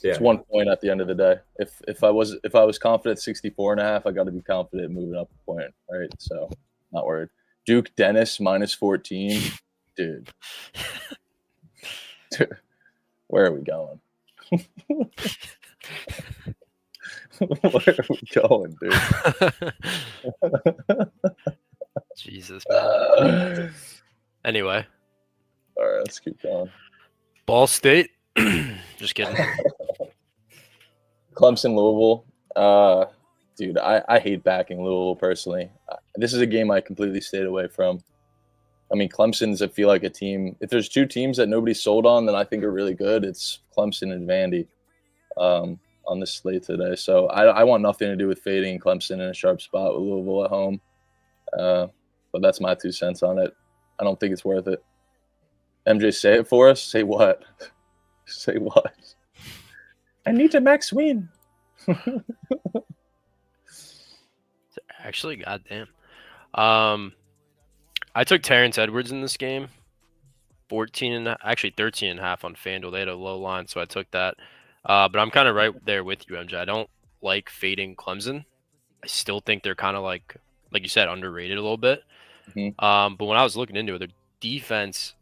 Yeah. It's 1 point at the end of the day. If I was confident 64.5, I got to be confident moving up a point, right? So, not worried. Duke Dennis minus 14, dude. Where are we going? Where are we going, dude? Jesus, man. Anyway, All right, let's keep going. Ball State. Just kidding. Clemson, Louisville. Dude, I hate backing Louisville personally. This is a game I completely stayed away from. I mean, Clemson's, I feel like a team. If there's two teams that nobody sold on that I think are really good, it's Clemson and Vandy on this slate today. So I want nothing to do with fading Clemson in a sharp spot with Louisville at home. But that's my 2 cents on it. I don't think it's worth it. MJ, say it for us. Say what? Say what? I need a max win. Actually, goddamn. I took Terrence Edwards in this game. 13 and a half on FanDuel. They had a low line, so I took that. But I'm kind of right there with you, MJ. I don't like fading Clemson. I still think they're kind of like you said, underrated a little bit. Mm-hmm. But when I was looking into it, their defense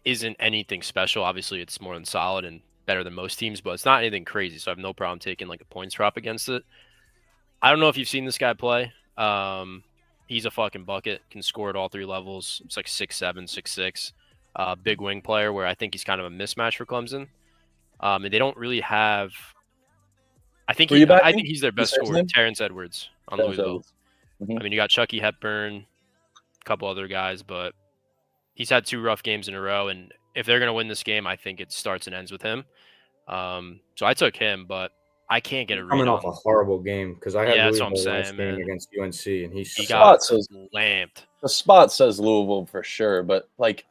isn't anything special. Obviously, it's more than solid and better than most teams, but it's not anything crazy. So I have no problem taking like a points prop against it. I don't know if you've seen this guy play. He's a fucking bucket, can score at all 3 levels. It's like 6'7", 6'6". Big wing player where I think he's kind of a mismatch for Clemson. And they don't really have. I think he's their best scorer, Terrence Edwards on Louisville. Mm-hmm. I mean, you got Chucky Hepburn, a couple other guys, but he's had 2 rough games in a row. And if they're gonna win this game, I think it starts and ends with him. So I took him, but I can't get a read coming off a horrible game because I had that's what I'm Louisville saying, last game man. against UNC, and he got lamped. The spot says Louisville for sure, but like,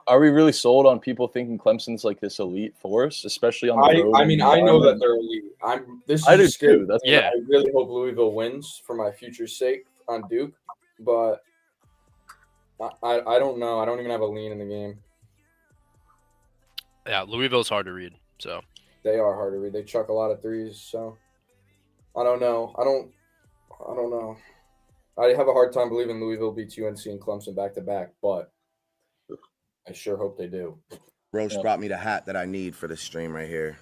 are we really sold on people thinking Clemson's like this elite force, especially on the road? I mean, I know that they're elite. I do too. I really hope Louisville wins for my future's sake on Duke, but I don't know. I don't even have a lean in the game. Yeah, Louisville's hard to read. So they are hard to read. They chuck a lot of threes. So I don't know. I don't know. I have a hard time believing Louisville beats UNC and Clemson back to back, but I sure hope they do. Roach brought me the hat that I need for this stream right here.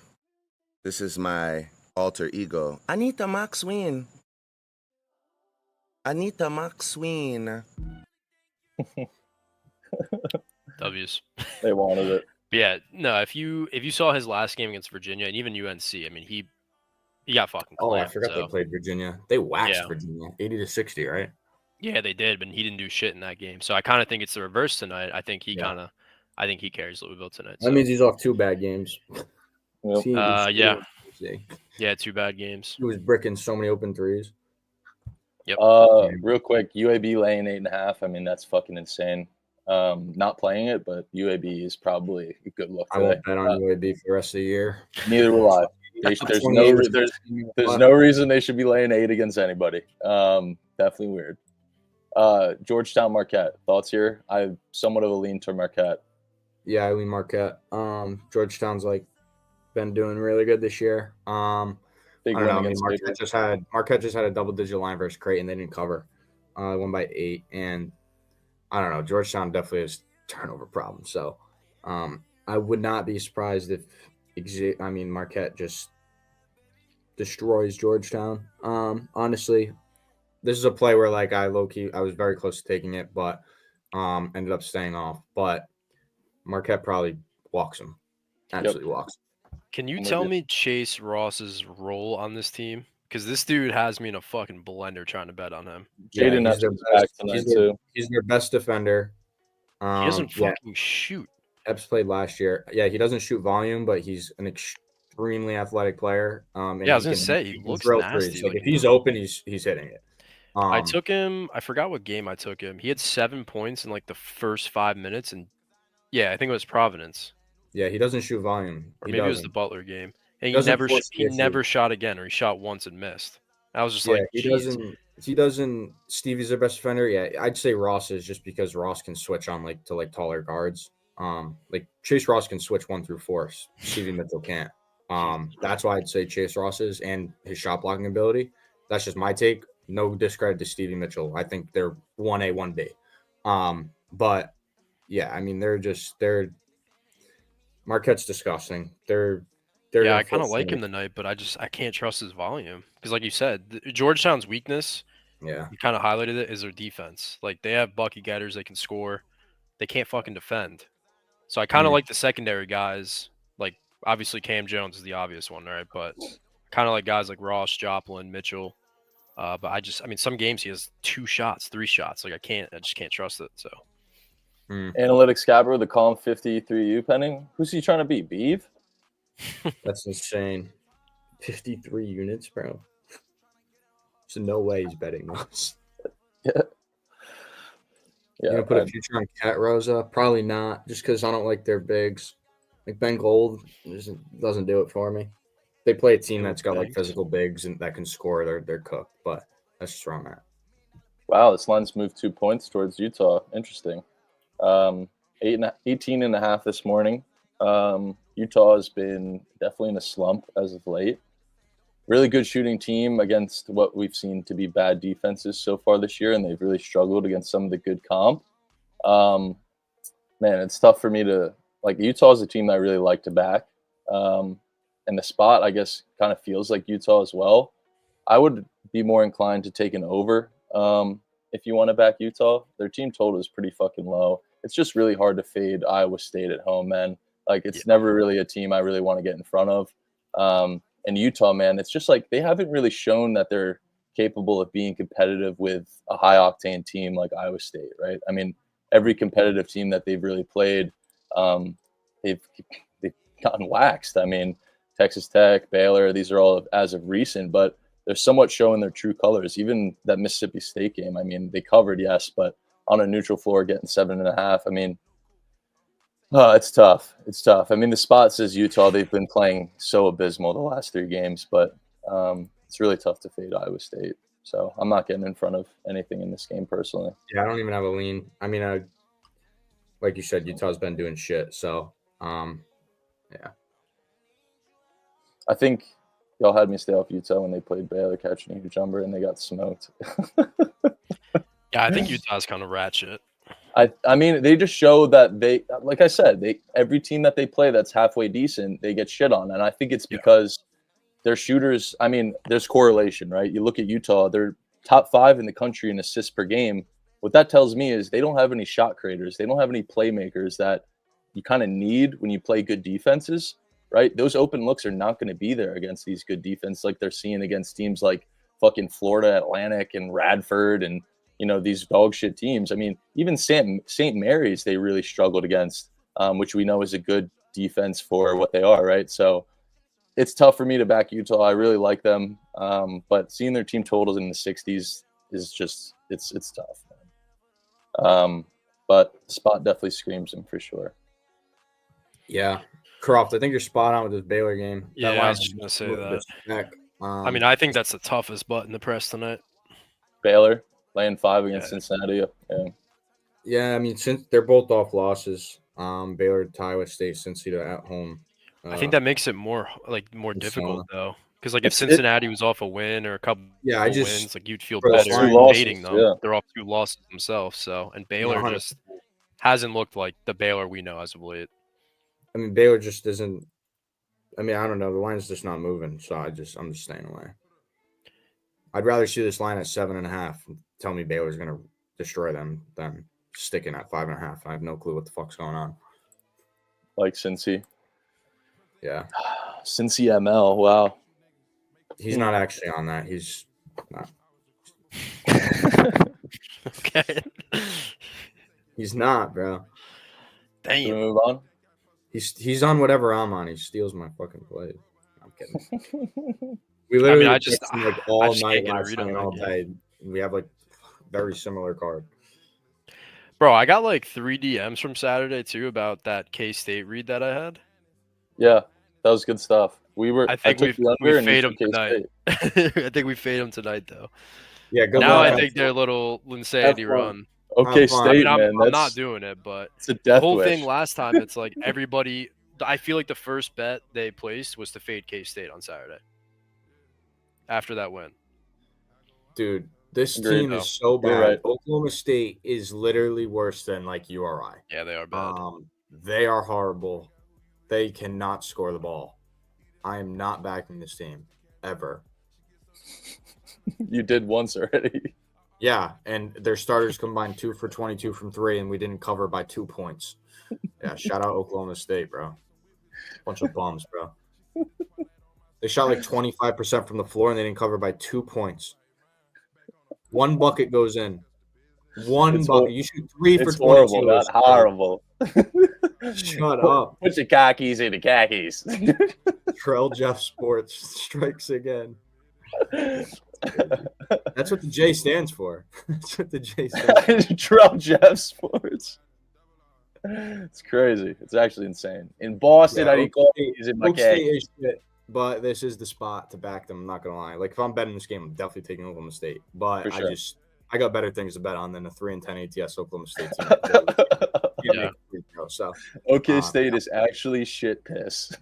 This is my alter ego. I need the Max Win. I need the Max Win. W's. They wanted it. Yeah, no. If you saw his last game against Virginia and even UNC, I mean, he got fucking clamped. I forgot they played Virginia. They waxed Virginia 80-60, right? Yeah, they did, but he didn't do shit in that game. So I kind of think it's the reverse tonight. I think he carries Louisville tonight. That means he's off 2 bad games. Yep. Yeah, 2 bad games. He was bricking so many open threes. Yep. Real quick, UAB laying 8.5. I mean, that's fucking insane. Not playing it, but UAB is probably a good look today. I won't bet on UAB for the rest of the year. Neither will I. There's no reason they should be laying 8 against anybody. Definitely weird. Georgetown, Marquette. Thoughts here? I have somewhat of a lean to Marquette. Yeah, I lean Marquette. Georgetown's been doing really good this year. Big win against Marquette just had a double-digit line versus Creighton. They didn't cover. Won by 8, and I don't know. Georgetown definitely has turnover problems. So I would not be surprised if Marquette just destroys Georgetown. Honestly, this is a play where I was very close to taking it, but ended up staying off. But Marquette probably walks him. Absolutely walks him. Can you tell me Chase Ross's role on this team? Because this dude has me in a fucking blender trying to bet on him. Jaden he's their best defender. He doesn't fucking shoot. Epps played last year. Yeah, he doesn't shoot volume, but he's an extremely athletic player. I was gonna say he looks nasty. If he's open, he's hitting it. I took him. I forgot what game I took him. He had 7 points in the first 5 minutes, and I think it was Providence. Yeah, he doesn't shoot volume. Or maybe it was the Butler game. And he never shot again, or he shot once and missed. I was just he doesn't. Stevie's their best defender. Yeah, I'd say Ross is, just because Ross can switch on to taller guards. Chase Ross can switch 1 through 4. Stevie Mitchell can't. That's why I'd say Chase Ross is, and his shot blocking ability. That's just my take. No discredit to Stevie Mitchell. I think they're 1A, 1B. But yeah, I mean, they're Marquette's disgusting. they're Yeah, gonna I kind of force like him it. tonight, but I can't trust his volume because, like you said, Georgetown's weakness, Yeah. you kind of highlighted it, is their defense. Like they have bucket getters, they can score, they can't fucking defend. So I kind of Mm. like the secondary guys. Like obviously Cam Jones is the obvious one, right? But kind of like guys like Ross, Joplin, Mitchell. But I mean, some games he has 2 shots, 3 shots. Like I just can't trust it. So Analytics Scabber with the column 53U pending. Who's he trying to beat? Beeve? That's insane. 53 units, bro. So no way he's betting those. Yeah. You gonna put a future on Cat Rosa? Probably not, just because I don't like their bigs. Like Ben Gold doesn't do it for me. They play a team that's got like physical bigs and that can score. They're cooked, but that's just wrong at. Wow, this line's moved 2 points towards Utah. Interesting. 18 and a half this morning. Utah has been definitely in a slump as of late. Really good shooting team against what we've seen to be bad defenses so far this year, and they've really struggled against some of the good comp. Man, it's tough for me to like. Utah is a team that I really like to back, and the spot I guess kind of feels like Utah as well. I would be more inclined to take an over if you want to back Utah. Their team total is pretty fucking low. It's just really hard to fade Iowa State at home, man. Like it's never really a team I really want to get in front of. And Utah, man, it's just like they haven't really shown that they're capable of being competitive with a high octane team like Iowa State, right? I mean, every competitive team that they've really played, they've gotten waxed. I mean, Texas Tech, Baylor, these are all as of recent, but they're somewhat showing their true colors. Even that Mississippi State game, I mean, they covered, yes, but on a neutral floor getting 7.5. I mean, it's tough. It's tough. I mean, the spot says Utah. They've been playing so abysmal the last 3 games, but it's really tough to fade Iowa State. So I'm not getting in front of anything in this game personally. Yeah, I don't even have a lean. I mean, like you said, Utah's been doing shit. So, yeah. I think y'all had me stay off Utah when they played Baylor catching a huge number and they got smoked. yeah, I think Utah's kind of ratchet. I mean, they just show that they, like I said, every team that they play that's halfway decent, they get shit on. And I think it's because their shooters, I mean, there's correlation, right? You look at Utah, they're top 5 in the country in assists per game. What that tells me is they don't have any shot creators. They don't have any playmakers that you kind of need when you play good defenses, right? Those open looks are not going to be there against these good defenses like they're seeing against teams like fucking Florida Atlantic and Radford and, you know, these dog shit teams. I mean, even St. Mary's, they really struggled against, which we know is a good defense for what they are, right? So it's tough for me to back Utah. I really like them, but seeing their team totals in the 60s is just it's tough. But spot definitely screams them for sure. Yeah, Croft, I think you're spot on with this Baylor game. Yeah, I was just gonna say that. I mean, I think that's the toughest button to press tonight. Baylor laying 5 against Cincinnati. Yeah, I mean, since they're both off losses, Baylor, Iowa State, Cincinnati at home. I think that makes it more difficult though, because like if Cincinnati was off a win or a couple wins, like you'd feel better hating them. Yeah. They're off 2 losses themselves, so and Baylor just hasn't looked like the Baylor we know as of late. I mean, Baylor just isn't. I mean, I don't know. The line's just not moving, so I'm just staying away. I'd rather see this line at 7.5 and tell me Baylor's going to destroy them than sticking at 5.5. I have no clue what the fuck's going on. Like Cincy. Yeah. Cincy ML. Wow. He's not actually on that. He's not. Okay. He's not, bro. Damn. Can we move on? He's on whatever I'm on. He steals my fucking play. I'm kidding. We I literally mean, I just all just night can't get a last read night on all that day. We have like very similar card. Bro, I got like 3 DMs from Saturday too about that K-State read that I had. Yeah, that was good stuff. I think we fade them tonight. I think we fade them tonight though. Yeah, good now luck. I think they're a little insanity run. Okay, State, I mean, man. I'm not doing it, but it's a death the whole wish. thing last time, it's like everybody. I feel like the first bet they placed was to fade K-State on Saturday. After that win, dude, this team is so bad. Right. Oklahoma State is literally worse than like URI. Yeah, they are bad. They are horrible. They cannot score the ball. I am not backing this team ever. You did once already. Yeah, and their starters combined 2 for 22 from 3, and we didn't cover by 2 points. Yeah, shout out Oklahoma State, bro. Bunch of bums, bro. They shot like 25% from the floor, and they didn't cover by 2 points. One bucket goes in. One bucket. You shoot 3 for It's 22. horrible, not horrible. Shut up. Put your khakis in the khakis. Trell Jeff Sports strikes again. That's what the J stands for. That's what the J stands for. Trell Jeff Sports. It's crazy. It's actually insane. In Boston, Yeah, I need khakis in my Oak State khakis. is shit, but this is the spot to back them. I'm not gonna lie. Like if I'm betting this game, I'm definitely taking Oklahoma State. But For sure. I got better things to bet on than a 3-10 ATS Oklahoma State team. Yeah. So OK State is actually shit piss.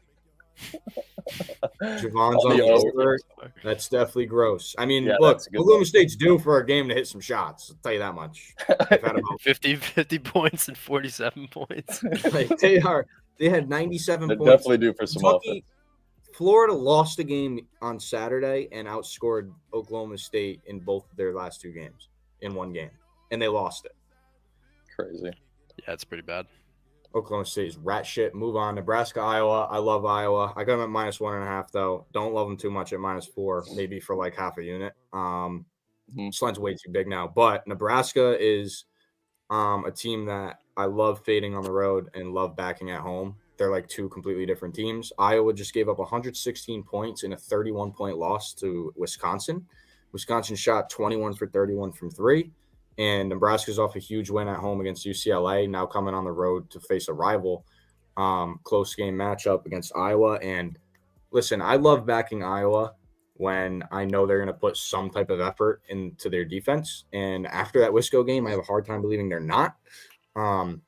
Javon's on The the over. over. That's definitely gross. I mean, Yeah, look, that's a good Oklahoma one. State's due for a game to hit some shots. I'll tell you that much. They've had about 50 points and 47 points. like they had 97 They're points. definitely due for some Kentucky, offense. Florida lost a game on Saturday and outscored Oklahoma State in both of their last 2 games in one game, and they lost it. Crazy. Yeah, it's pretty bad. Oklahoma State is rat shit. Move on. Nebraska, Iowa. I love Iowa. I got them at -1.5 though. Don't love them too much at -4, maybe for like half a unit. This line's way too big now. But Nebraska is a team that I love fading on the road and love backing at home. They're like 2 completely different teams. Iowa just gave up 116 points in a 31-point loss to Wisconsin. Wisconsin shot 21 for 31 from 3. And Nebraska's off a huge win at home against UCLA, now coming on the road to face a rival. Close game matchup against Iowa. And listen, I love backing Iowa when I know they're going to put some type of effort into their defense. And after that Wisco game, I have a hard time believing they're not. And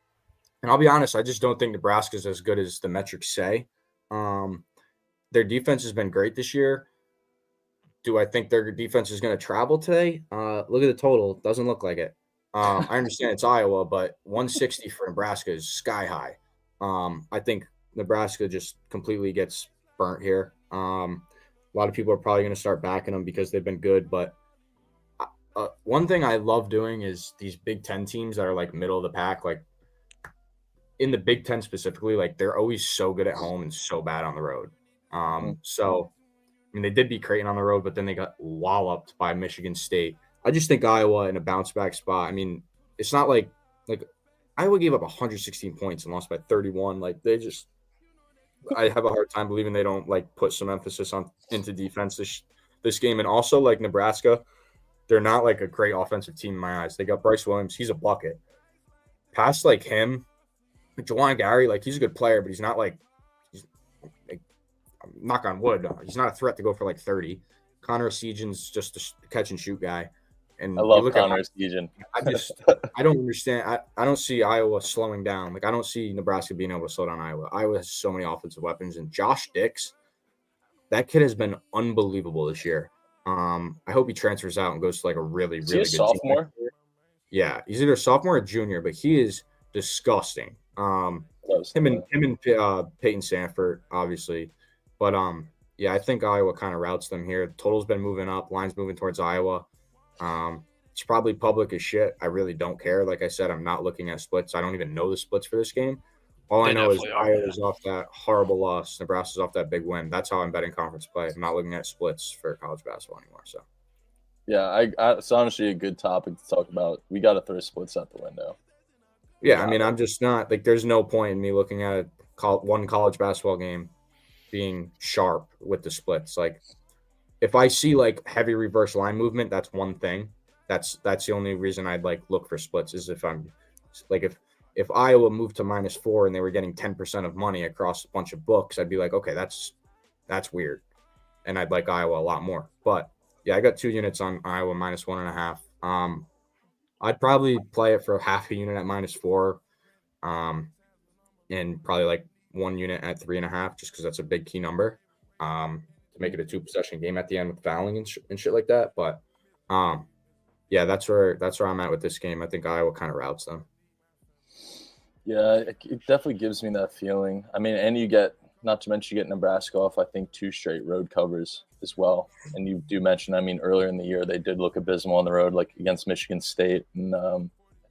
I'll be honest, I just don't think Nebraska's as good as the metrics say. Their defense has been great this year. Do I think their defense is going to travel today? Look at the total. Doesn't look like it. I understand it's Iowa, but 160 for Nebraska is sky high. I think Nebraska just completely gets burnt here. A lot of people are probably going to start backing them because they've been good. But one thing I love doing is these Big Ten teams that are like middle of the pack, like in the Big Ten specifically, like they're always so good at home and so bad on the road. So I mean, they did beat Creighton on the road, but then they got walloped by Michigan State. I just think Iowa in a bounce back spot. I mean, it's not like Iowa gave up 116 points and lost by 31. Like I have a hard time believing they don't like put some emphasis into defense this game. And also like Nebraska, they're not like a great offensive team in my eyes. They got Bryce Williams. He's a bucket. Past like him, like Jawan Gary, like he's a good player, but he's not like knock on wood, he's not a threat to go for like 30. Connor Sejan's just a catch and shoot guy. And I love Connor Sejan. I don't understand. I don't see Iowa slowing down. Like I don't see Nebraska being able to slow down Iowa. Iowa has so many offensive weapons, and Josh Dix, that kid has been unbelievable this year. I hope he transfers out and goes to like a really, really good sophomore. team. Yeah, he's either a sophomore or junior, but he is disgusting. Him and Peyton Sanford, obviously. But yeah, I think Iowa kind of routes them here. Total's been moving up, line's moving towards Iowa. It's probably public as shit. I really don't care. Like I said, I'm not looking at splits. I don't even know the splits for this game. All I know is Iowa's off that horrible loss. Nebraska's off that big win. That's how I'm betting conference play. I'm not looking at splits for college basketball anymore. So yeah, it's honestly a good topic to talk about. We got to throw splits out the window. Yeah, I mean, I'm just not like. There's no point in me looking at one college basketball game being sharp with the splits. Like if I see like heavy reverse line movement, that's one thing. That's the only reason I'd like look for splits is if I'm like if Iowa moved to -4 and they were getting 10% of money across a bunch of books, I'd be like, okay, that's weird. And I'd like Iowa a lot more. But yeah, I got 2 units on Iowa -1.5. I'd probably play it for half a unit at -4. And probably like 1 unit at 3.5, just because that's a big key number. To make it a 2-possession game at the end with fouling and shit like that. But yeah, that's where I'm at with this game. I think Iowa kind of routes them. Yeah, it definitely gives me that feeling. I mean, and you get not to mention you get Nebraska off, I think, 2 straight road covers as well. And you do mention, I mean, earlier in the year, they did look abysmal on the road, like against Michigan State. And I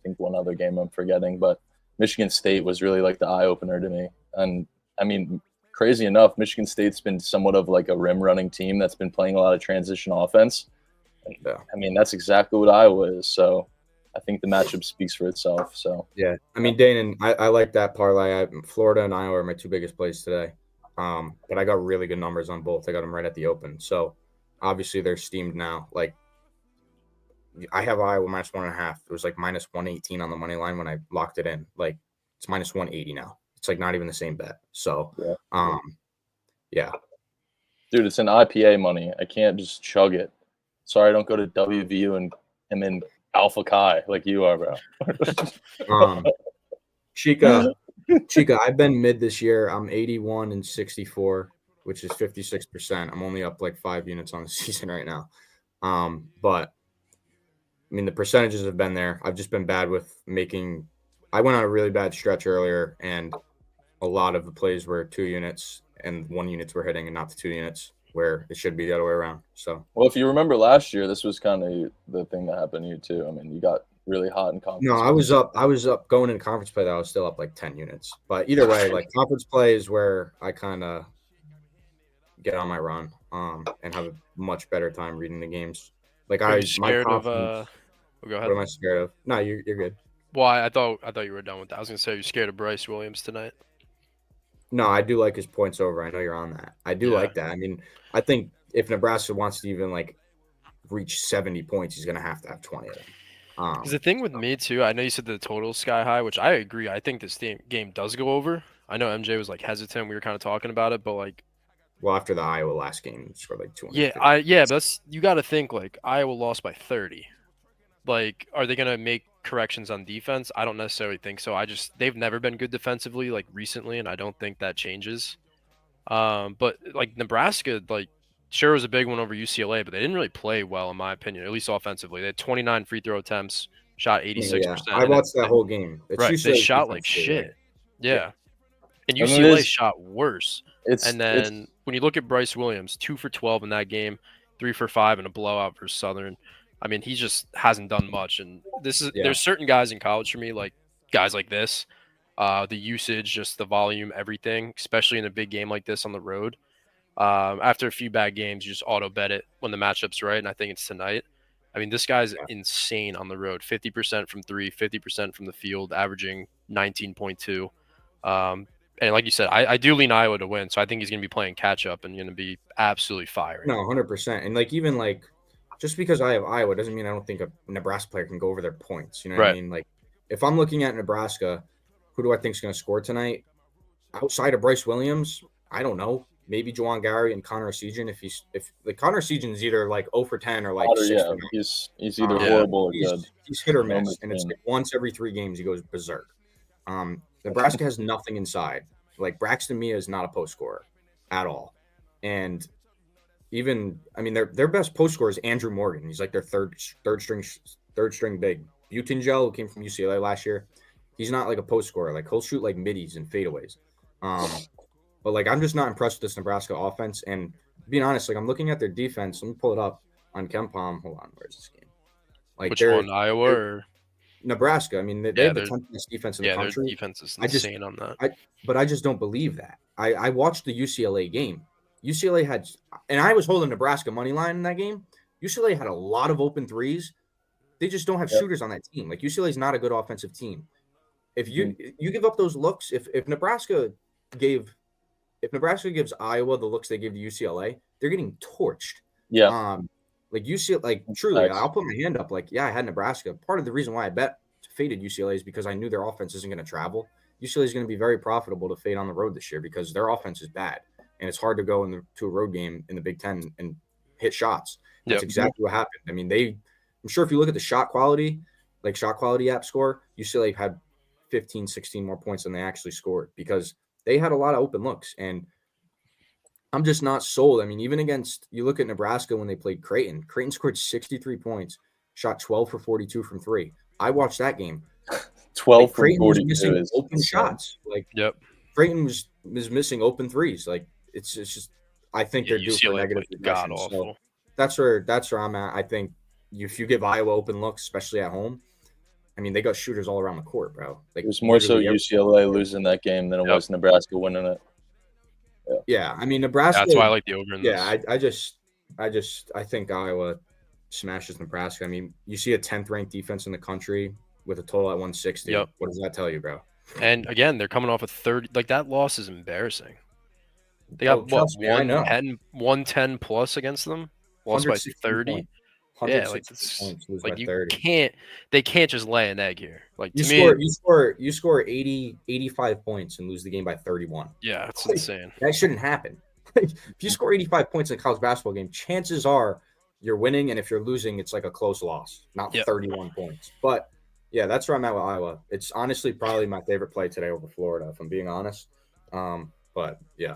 think one other game I'm forgetting. But Michigan State was really like the eye-opener to me. And, I mean, crazy enough, Michigan State's been somewhat of like a rim-running team that's been playing a lot of transition offense. And, Yeah. I mean, that's exactly what Iowa is. So I think the matchup speaks for itself. So Yeah, I mean, Dane, I like that parlay. Florida and Iowa are my 2 biggest plays today. But I got really good numbers on both. I got them right at the open. So obviously they're steamed now. Like I have Iowa minus 1.5. It was like minus 118 on the money line when I locked it in. Like it's minus 180 now. It's like not even the same bet. So yeah. Dude, it's an IPA money. I can't just chug it. Sorry, I don't go to WVU and am in Alpha Chi like you are, bro. Chica, I've been mid this year. I'm 81 and 64, which is 56%. I'm only up like 5 units on the season right now. But I mean, the percentages have been there. I've just been bad with making. I went on a really bad stretch earlier, and a lot of the plays were 2 units, and 1 units were hitting, and not the 2 units where it should be the other way around. So, well, if you remember last year, this was kind of the thing that happened to you too. I mean, you got really hot in conference. No, I was up going into conference play. That I was still up like 10 units. But either way, like conference play is where I kind of get on my run and have a much better time reading the games. Like Are you scared of go ahead. What am I scared of? No, you're good. Well, I thought you were done with that. I was gonna say you're scared of Bryce Williams tonight. No, I do like his points over. I know you're on that. I do like that. I mean, I think if Nebraska wants to even like reach 70 points, he's gonna have to have 20 of them. Because the thing with me too, I know you said the total's sky high, which I agree. I think this game does go over. I know MJ was like hesitant. We were kind of talking about it, but like, well, after the Iowa last game, he scored like 200. Yeah, but that's, you got to think like Iowa lost by 30. Like, are they gonna make corrections on defense? I don't necessarily think so. They've never been good defensively like recently, and I don't think that changes. But like Nebraska, like sure was a big one over UCLA, but they didn't really play well in my opinion, at least offensively. They had 29 free throw attempts, shot 86%. Yeah. I watched that whole game. Right, they shot like shit. Yeah. And UCLA shot worse. When you look at Bryce Williams, 2 for 12 in that game, 3 for 5 in a blowout for Southern. I mean, he just hasn't done much. And there's certain guys in college for me, like guys like this, the usage, just the volume, everything, especially in a big game like this on the road. After a few bad games, you just auto bet it when the matchup's right, and I think it's tonight. I mean, this guy's insane on the road. 50% from 3, 50% from the field, averaging 19.2. And like you said, I do lean Iowa to win, so I think he's going to be playing catch-up and going to be absolutely firing. No, 100%. And like even like just because I have Iowa doesn't mean I don't think a Nebraska player can go over their points. You know what I mean? Like if I'm looking at Nebraska, who do I think is going to score tonight? Outside of Bryce Williams, I don't know. Maybe Juwan Gary and Connor Sejan. If like Connor Sejan's either like 0 for 10 or like 6 for 9. He's either horrible or good. He's hit or miss, and it's like once every 3 games he goes berserk. Nebraska has nothing inside. Like Braxton Mia is not a post scorer at all, and even I mean their best post scorer is Andrew Morgan. He's like their third string big. Butangel, who came from UCLA last year, he's not like a post scorer. Like he'll shoot like middies and fadeaways. But like I'm just not impressed with this Nebraska offense. And being honest, like I'm looking at their defense. Let me pull it up on KenPom. Hold on, where's this game? Like which one, Iowa or Nebraska? I mean, they have the 10th best defense in the country. Their defense is insane on that. But I just don't believe that. I watched the UCLA game. UCLA had, and I was holding Nebraska money line in that game. UCLA had a lot of open threes. They just don't have shooters on that team. Like UCLA is not a good offensive team. If you give up those looks, if Nebraska gives Iowa the looks they give to UCLA, they're getting torched. Yeah. Like UCLA, like truly, I'll put my hand up. Like, yeah, I had Nebraska. Part of the reason why I bet faded UCLA is because I knew their offense isn't going to travel. UCLA is going to be very profitable to fade on the road this year because their offense is bad, and it's hard to go to a road game in the Big Ten and hit shots. That's exactly what happened. I mean, I'm sure if you look at the shot quality app score, UCLA had 15, 16 more points than they actually scored because they had a lot of open looks. And I'm just not sold. I mean, even you look at Nebraska when they played Creighton. Creighton scored 63 points, shot 12 for 42 from 3. I watched that game. 12 Creighton for 42 was missing open shots. Like Creighton was missing open threes. Like it's just I think they're due for UCLA negative played god regression. awful. So that's where I'm at. I think if you give Iowa open looks, especially at home, I mean they got shooters all around the court, bro. Like It was more so literally UCLA losing that game than it was Nebraska winning it. Yeah, I mean Nebraska. That's why I like the over in this. I think Iowa smashes Nebraska. I mean, you see a 10th ranked defense in the country with a total at 160. Yep. What does that tell you, bro? And again, they're coming off a 30. Like that loss is embarrassing. They got what, 110 plus against them. Lost by 30. Yeah, like like they can't just lay an egg here. Like you score 85 points and lose the game by 31. Yeah, it's insane. That shouldn't happen. If you score 85 points in a college basketball game, chances are you're winning, and if you're losing, it's like a close loss, not 31 points. But yeah, that's where I'm at with Iowa. It's honestly probably my favorite play today over Florida, if I'm being honest. But yeah,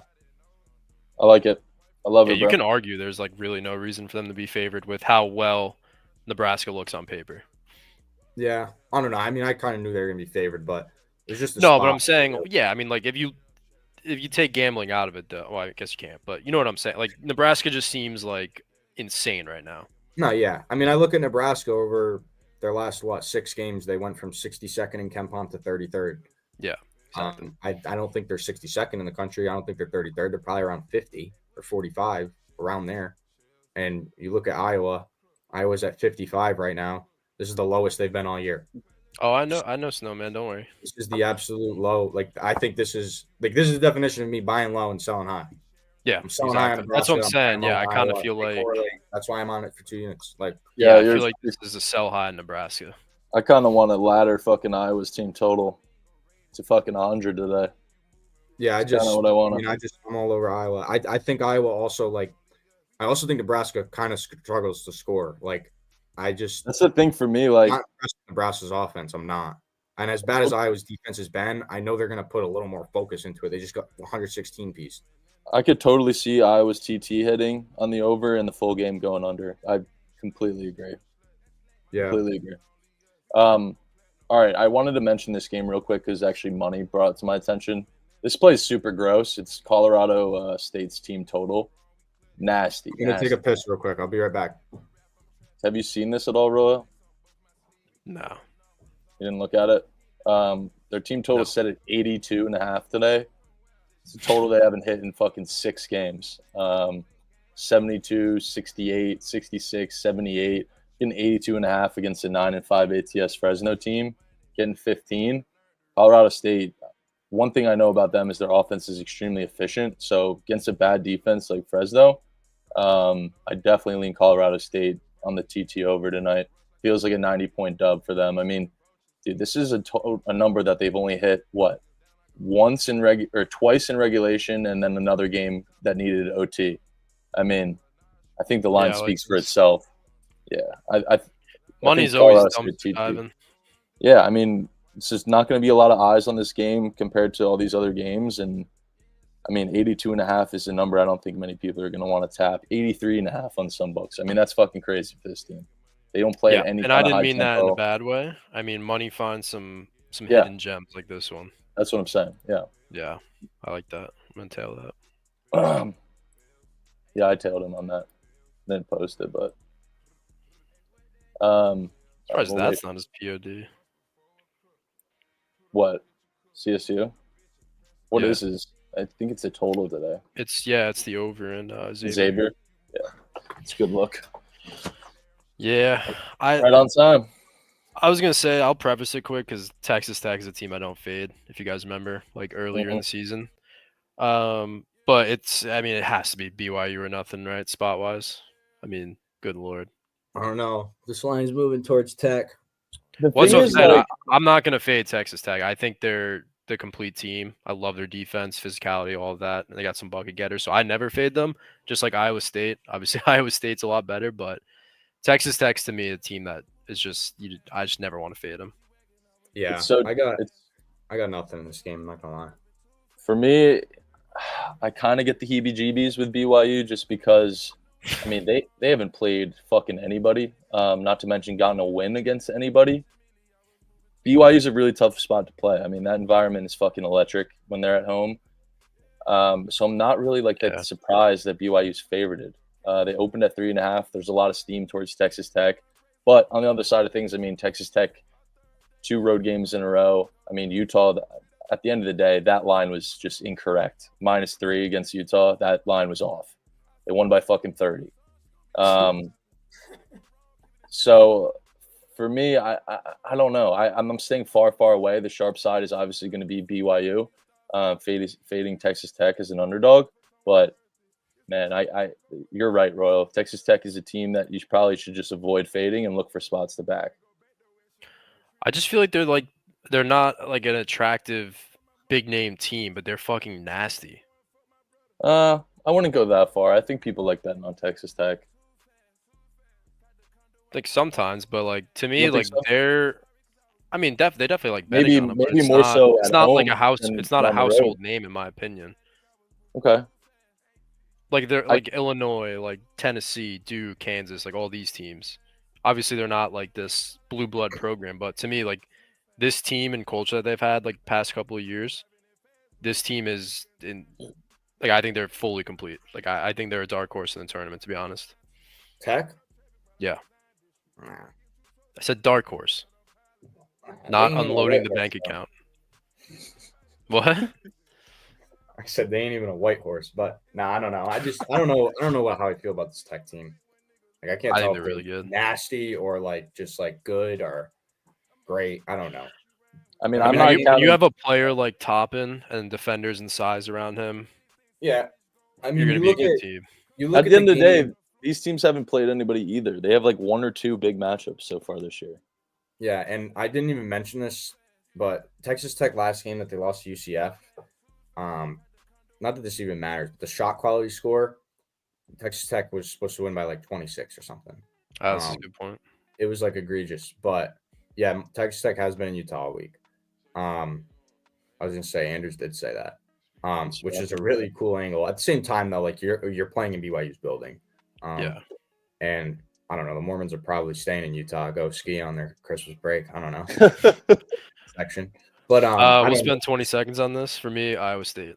I like it. I love it. You can argue there's like really no reason for them to be favored with how well Nebraska looks on paper. Yeah, I don't know. I mean, I kind of knew they were gonna be favored, but there's just but I'm saying, I mean, like if you take gambling out of it, though, well, I guess you can't. But you know what I'm saying? Like Nebraska just seems like insane right now. No, yeah. I mean, I look at Nebraska over their last 6 games. They went from 62nd in KenPom to 33rd. Yeah. Exactly. I don't think they're 62nd in the country. I don't think they're 33rd. They're probably around 50 or 45, around there. And you look at Iowa. Iowa's at 55 right now. This is the lowest they've been all year. Oh, I know, Snowman. Don't worry. This is the absolute low. Like I think this is the definition of me buying low and selling high. Yeah, I'm selling high on Nebraska. That's what I'm saying. Yeah, I kind of feel like that's why I'm on it for 2 units. Like I feel like this is a sell high in Nebraska. I kind of want to ladder fucking Iowa's team total to fucking 100 today. Yeah, I just what I want. I mean, I'm all over Iowa. I think Iowa also I also think Nebraska kind of struggles to score. Like that's the thing for me. Like not Nebraska's offense, I'm not. And as bad as Iowa's defense has been, I know they're going to put a little more focus into it. They just got 116 piece. I could totally see Iowa's TT hitting on the over and the full game going under. I completely agree. Yeah. Completely agree. All right. I wanted to mention this game real quick because actually money brought it to my attention. This play is super gross. It's Colorado State's team total. Nasty. I'm going to take a piss real quick. I'll be right back. Have you seen this at all, Roa? No. You didn't look at it? Their team total is set at 82.5 today. It's a total they haven't hit in fucking 6 games. 72, 68, 66, 78. Getting 82.5 against a 9-5 ATS Fresno team. Getting 15. Colorado State, one thing I know about them is their offense is extremely efficient. So against a bad defense like Fresno, I definitely lean Colorado State on the TT over tonight. Feels like a 90-point dub for them. I mean, dude, this is a number that they've only hit, twice in regulation, and then another game that needed OT. I mean, I think the line speaks for itself. Yeah, money's always dumb diving. Yeah, I mean, it's just not going to be a lot of eyes on this game compared to all these other games, and I mean, 82.5 is a number I don't think many people are going to want to tap. 83.5 on some books. I mean, that's fucking crazy for this team. They don't play at any. And I didn't mean that in a bad way. I mean, money finds some hidden gems like this one. That's what I'm saying. Yeah. Yeah, I like that. I'm gonna tail that. Yeah, I tailed him on that. Didn't post it, but surprised that's not his POD. What? CSU? What is his? I think it's a total today. It's the over in Xavier. Yeah, it's a good look. Yeah, right on time. I was gonna say I'll preface it quick because Texas Tech is a team I don't fade. If you guys remember, like earlier in the season, but it has to be BYU or nothing, right? Spot wise. I mean, good lord. I don't know. This line's moving towards Tech. I'm not gonna fade Texas Tech. I think they're the complete team. I love their defense, physicality, all of that. And they got some bucket getters, so I never fade them. Just like Iowa State. Obviously, Iowa State's a lot better, but Texas Tech's to me a team that is just I just never want to fade them. Yeah, I got nothing in this game. I'm not gonna lie. For me, I kind of get the heebie-jeebies with BYU just because, I mean, they haven't played fucking anybody. Not to mention gotten a win against anybody. BYU is a really tough spot to play. I mean, that environment is fucking electric when they're at home. So I'm not really like that surprised that BYU's favorited. They opened at 3.5. There's a lot of steam towards Texas Tech, but on the other side of things, I mean, Texas Tech, 2 road games in a row. I mean, Utah. At the end of the day, that line was just incorrect. -3 against Utah. That line was off. They won by fucking 30. So for me, I don't know. I'm staying far away. The sharp side is obviously going to be BYU, fading Texas Tech as an underdog. But man, you're right, Royal. Texas Tech is a team that you probably should just avoid fading and look for spots to back. I just feel like they're not like an attractive big name team, but they're fucking nasty. I wouldn't go that far. I think people like betting on Texas Tech. Like sometimes, but like to me, like so? I mean, they definitely like betting maybe on them. Maybe more so. It's not like a house. It's not a household name, in my opinion. Okay. Like they're like Illinois, like Tennessee, Duke, Kansas, like all these teams. Obviously, they're not like this blue blood program, but to me, like this team and culture that they've had like past couple of years, this team is in. Like I think they're fully complete. Like I think they're a dark horse in the tournament, to be honest. Tech? Yeah. I said dark horse. Not unloading the bank account. What? I said they ain't even a white horse, but I don't know. I don't know how I feel about this Tech team. Like I can't tell think if they're really good. Nasty or like just like good or great. I don't know. I mean, I'm not counting. You have a player like Toppin and defenders and size around him. Yeah. I mean, you're going to be a good team. At the end of the day, these teams haven't played anybody either. They have like 1 or 2 big matchups so far this year. Yeah, and I didn't even mention this, but Texas Tech last game that they lost to UCF, not that this even matters, but the shot quality score, Texas Tech was supposed to win by like 26 or something. That's a good point. It was like egregious, but yeah, Texas Tech has been in Utah all week. I was gonna say Andrews did say that, which is a really cool angle. At the same time, though, like you're playing in BYU's building, and I don't know. The Mormons are probably staying in Utah, go ski on their Christmas break. I don't know. Section. But we'll spend 20 seconds on this. For me, Iowa State.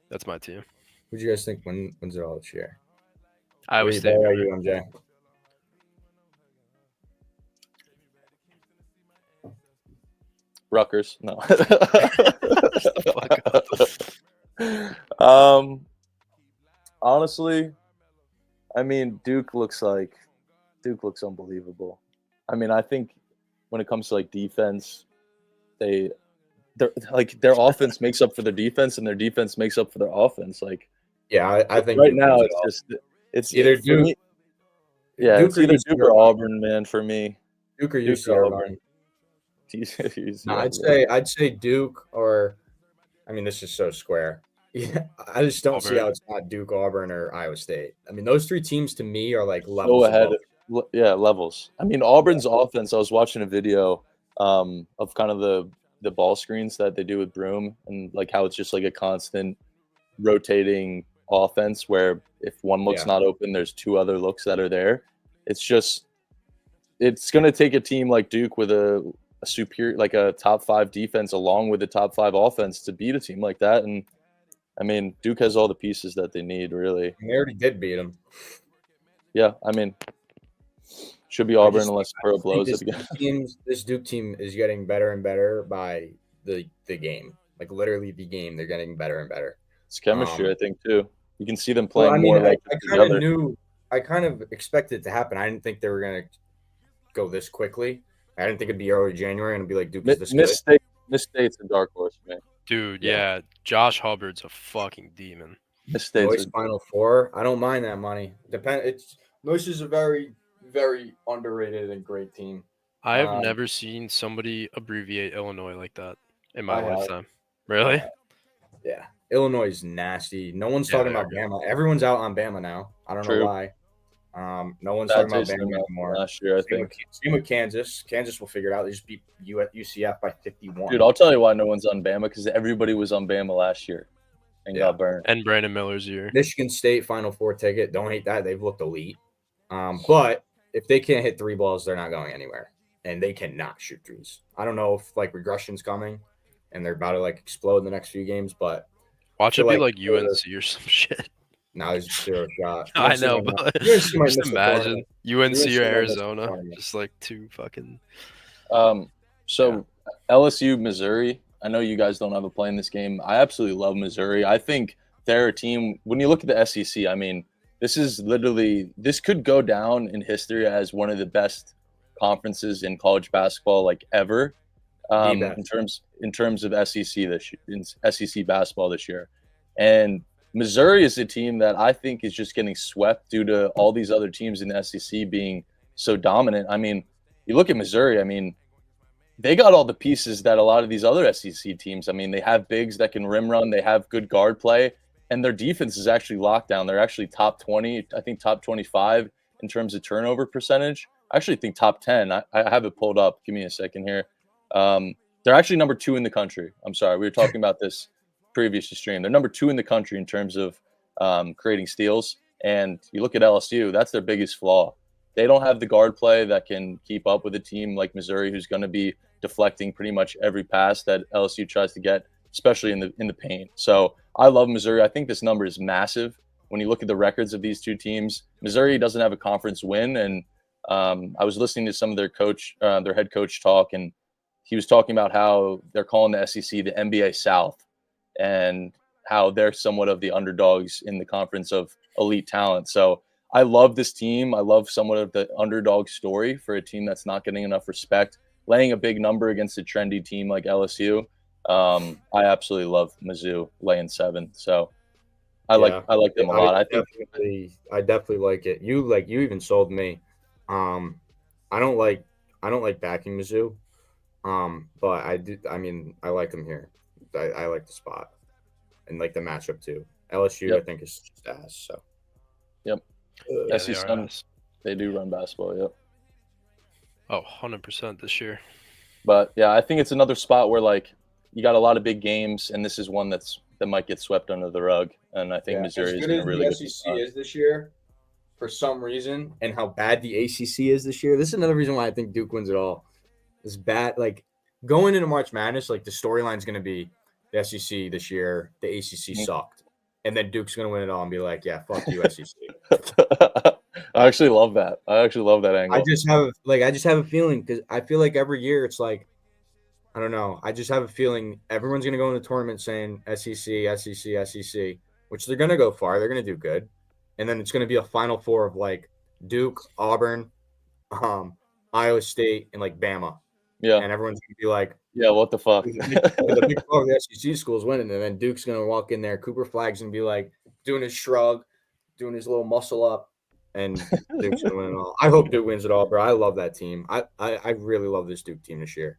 That's my team. Who do you guys think wins it all this year? Iowa State. Where are you, MJ? Rutgers. No. Honestly, I mean, Duke looks unbelievable. I mean, I think when it comes to like defense, their offense makes up for their defense, and their defense makes up for their offense. Like, yeah, I think right now it's either Duke. It's either Duke or Auburn, man. For me, Duke or UCLA. I'd say Duke or, I mean, this is so square. Yeah, I just don't see how it's not Duke, Auburn, or Iowa State. I mean, those 3 teams to me are like levels. Go ahead. Levels. I mean, Auburn's offense. I was watching a video of kind of the ball screens that they do with Broom, and like how it's just like a constant rotating offense where if one look's not open, there's 2 other looks that are there. It's going to take a team like Duke with a superior, like a top 5 defense along with the top 5 offense to beat a team like that. And I mean, Duke has all the pieces that they need, really. And they already did beat them. Yeah, I mean, should be Auburn unless Pearl blows it again. This Duke team is getting better and better by the game. Like literally the game, they're getting better and better. It's chemistry, I think, too. You can see them playing more like together. I kind of expected it to happen. I didn't think they were going to go this quickly. I didn't think it'd be early January and be like Duke is this good. Miss State's a dark horse, man. Dude, yeah. Josh Hubbard's a fucking demon. Miss State's Final Four. I don't mind that money. Noyce is a very, very underrated and great team. I have never seen somebody abbreviate Illinois like that in my lifetime. Really? Yeah. Illinois is nasty. No one's talking about Bama. Everyone's out on Bama now. I don't know why. No one's talking about Bama anymore. Last year, I think. Same with Kansas. Kansas will figure it out. They just beat UCF by 51. Dude, I'll tell you why no one's on Bama, because everybody was on Bama last year and got burned. And Brandon Miller's year. Michigan State Final Four ticket. Don't hate that. They've looked elite. But if they can't hit 3 balls, they're not going anywhere. and they cannot shoot threes. I don't know if like regression's coming, and they're about to like explode in the next few games, but Watch feel it be like like UNC or some shit. now there's zero shot. I UNC know, might not- but UNC might just miss the imagine tournament. UNC or might miss the Arizona, tournament. just like two fucking. So LSU, Missouri. I know you guys don't have a play in this game. I absolutely love Missouri. I think they're a team. When you look at the SEC, I mean, this could go down in history as one of the best conferences in college basketball like ever. In terms of SEC basketball this year, and Missouri is a team that I think is just getting swept due to all these other teams in the SEC being so dominant. I mean, you look at Missouri. I mean, they got all the pieces that a lot of these other SEC teams. I mean, they have bigs that can rim run. They have good guard play, and their defense is actually locked down. They're actually top 20, I think top 25 in terms of turnover percentage. I actually think top 10. I have it pulled up. Give me a second here. They're actually number 2 in the country. I'm sorry. We were talking about this previous to stream. They're number 2 in the country in terms of creating steals. And you look at LSU, that's their biggest flaw. They don't have the guard play that can keep up with a team like Missouri, who's going to be deflecting pretty much every pass that LSU tries to get, especially in the paint. So I love Missouri. I think this number is massive. When you look at the records of these two teams, Missouri doesn't have a conference win. And I was listening to some of their head coach talk, and he was talking about how they're calling the SEC the NBA South and how they're somewhat of the underdogs in the conference of elite talent. So I love this team. I love somewhat of the underdog story for a team that's not getting enough respect, laying a big number against a trendy team like LSU. I absolutely love Mizzou laying 7. So I like them a lot. I definitely like it. You even sold me. I don't like backing Mizzou. But I do. I mean, I like them here. I like the spot and like the matchup too. LSU, I think, is just ass. So, yep. They do run basketball. Yep. Oh, 100% this year. But yeah, I think it's another spot where like you got a lot of big games, and this is one that might get swept under the rug. And I think Missouri is going to really. As good as the SEC is this year, for some reason, and how bad the ACC is this year. This is another reason why I think Duke wins it all. Is bad. Like going into March Madness, like the storyline is going to be the SEC this year. The ACC sucked, and then Duke's going to win it all and be like, "Yeah, fuck you, SEC." I actually love that. I actually love that angle. I just have a feeling because I feel like every year it's like, I don't know. I just have a feeling everyone's going to go in the tournament saying SEC, SEC, SEC, which they're going to go far. They're going to do good, and then it's going to be a Final Four of like Duke, Auburn, Iowa State, and like Bama. Yeah. And everyone's going to be like, yeah, what the fuck? The big four of the SEC schools winning. And then Duke's going to walk in there. Cooper Flagg's going to be like doing his shrug, doing his little muscle up. And Duke's going to win it all. I hope Duke wins it all, bro. I love that team. I really love this Duke team this year.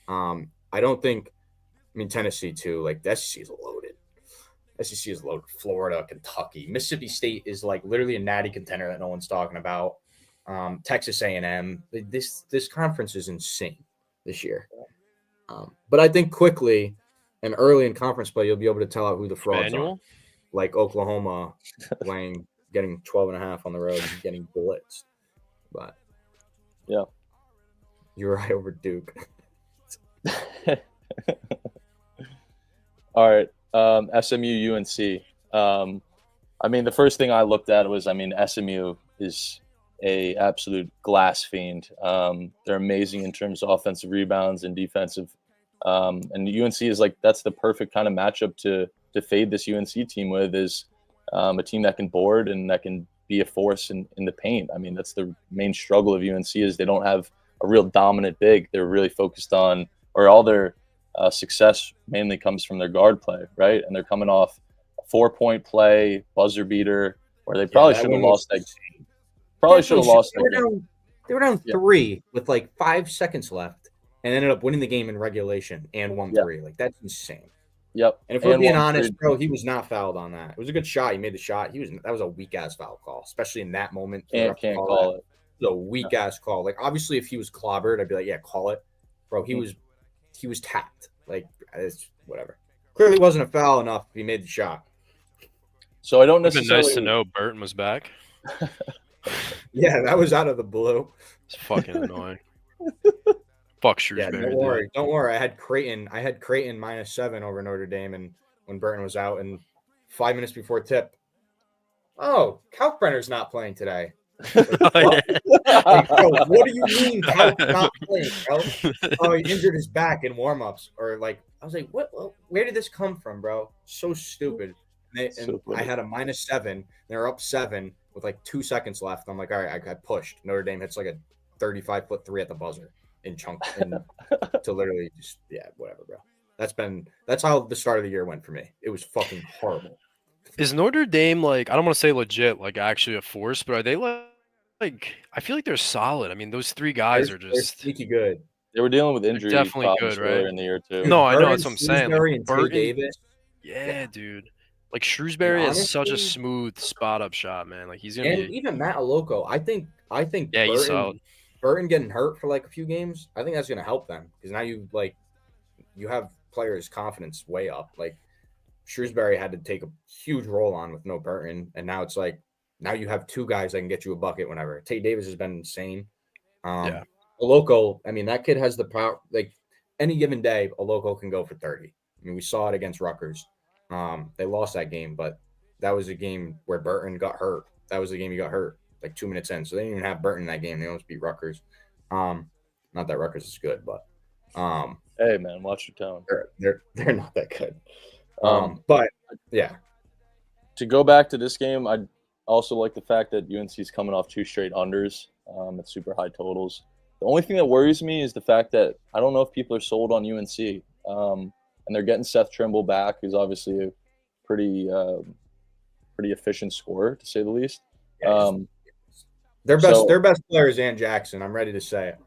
I don't think – I mean, Tennessee too. Like, the SEC is loaded. SEC is loaded. Florida, Kentucky. Mississippi State is like literally a natty contender that no one's talking about. Texas A&M. This conference is insane this year. But I think quickly and early in conference play, you'll be able to tell out who the frauds are. Like Oklahoma getting 12.5 on the road and getting blitzed. But yeah, you're right over Duke. All right. SMU UNC. I mean, the first thing I looked at was, SMU is a absolute glass fiend. They're amazing in terms of offensive rebounds and defensive. And UNC is like, that's the perfect kind of matchup to fade this UNC team with, is a team that can board and that can be a force in the paint. I mean, that's the main struggle of UNC, is they don't have a real dominant big. They're really focused on, or all their success mainly comes from their guard play, right? And they're coming off a 4-point play, buzzer beater, where they probably should have lost that game. They were down 3 with like 5 seconds left and ended up winning the game in regulation and won 3. Like, that's insane. Yep. And if we're being honest, bro, he was not fouled on that. It was a good shot. He made the shot. That was a weak ass foul call, especially in that moment. Can't call it. It was a weak ass call. Like, obviously, if he was clobbered, I'd be like, yeah, call it, bro. He was tapped. Like, it's whatever. Clearly wasn't a foul enough if he made the shot. So I don't It's necessarily. nice to know Burton was back. Yeah, that was out of the blue. It's fucking annoying. Fuck Yeah, Shrewsbury. don't dude. worry. Don't worry. I had Creighton -7 over Notre Dame, and when Burton was out, and 5 minutes before tip. Oh, Kalkbrenner's not playing today. Like, Oh, what? yeah. Like, bro, what do you mean Kalk's not playing, bro? Oh, he injured his back in warmups, or like I was like, what? Where did this come from, bro? So stupid. And So I funny. had a -7. They were up 7 with like 2 seconds left. I'm like, all right, I got pushed. Notre Dame hits like a 35-foot three at the buzzer in chunk to literally just whatever, bro. That's how the start of the year went for me. It was fucking horrible. Is Notre Dame like, I don't want to say legit, like actually a force, but are they like I feel like they're solid. I mean, those three guys are They're just sneaky good. They were dealing with injury definitely problems good, right? earlier in the year too. Dude, No, I know, Burton, that's what I'm saying. Shrewsbury, Like, and Tay Burton, Davis. yeah, dude. Like Shrewsbury is such a honestly- smooth spot up shot, man. Like he's gonna And be even Matt Aloco, I think yeah, he's solid. Burton getting hurt for like a few games, I think that's gonna help them because now you have players' confidence way up. Like Shrewsbury had to take a huge role on with no Burton, and now it's like now you have two guys that can get you a bucket whenever. Tate Davis has been insane. Yeah. Aloco, I mean, that kid has the power. Like any given day, Aloco can go for 30. I mean, we saw it against Rutgers. They lost that game, but that was a game where Burton got hurt. That was the game he got hurt like 2 minutes in. So they didn't even have Burton in that game. They almost beat Rutgers. Not that Rutgers is good, but Hey man, watch your tone. they're not that good. Um, But yeah, To go back to this game, I also like the fact that UNC is coming off 2 straight unders at super high totals. The only thing that worries me is the fact that I don't know if people are sold on UNC, and they're getting Seth Trimble back, who's obviously a pretty efficient scorer to say the least. their so- best player is Ann Jackson. I'm ready to say it.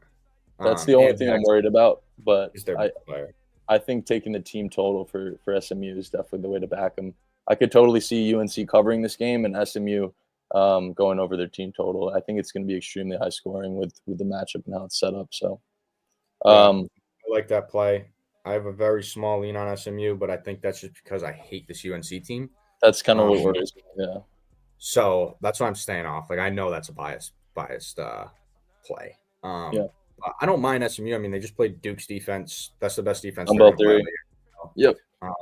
That's the only Ann thing I'm Jackson worried about. But is their best player. I think taking the team total for SMU is definitely the way to back them. I could totally see UNC covering this game and SMU going over their team total. I think it's going to be extremely high scoring with the matchup and how it's set up. So, I like that play. I have a very small lean on SMU, but I think that's just because I hate this UNC team. that's kind of what worries me. Yeah. So that's why I'm staying off. Like I know that's a biased play. Yeah. But I don't mind SMU. I mean, they just played Duke's defense. That's the best defense. I'm they're about gonna play to- all year. Yep.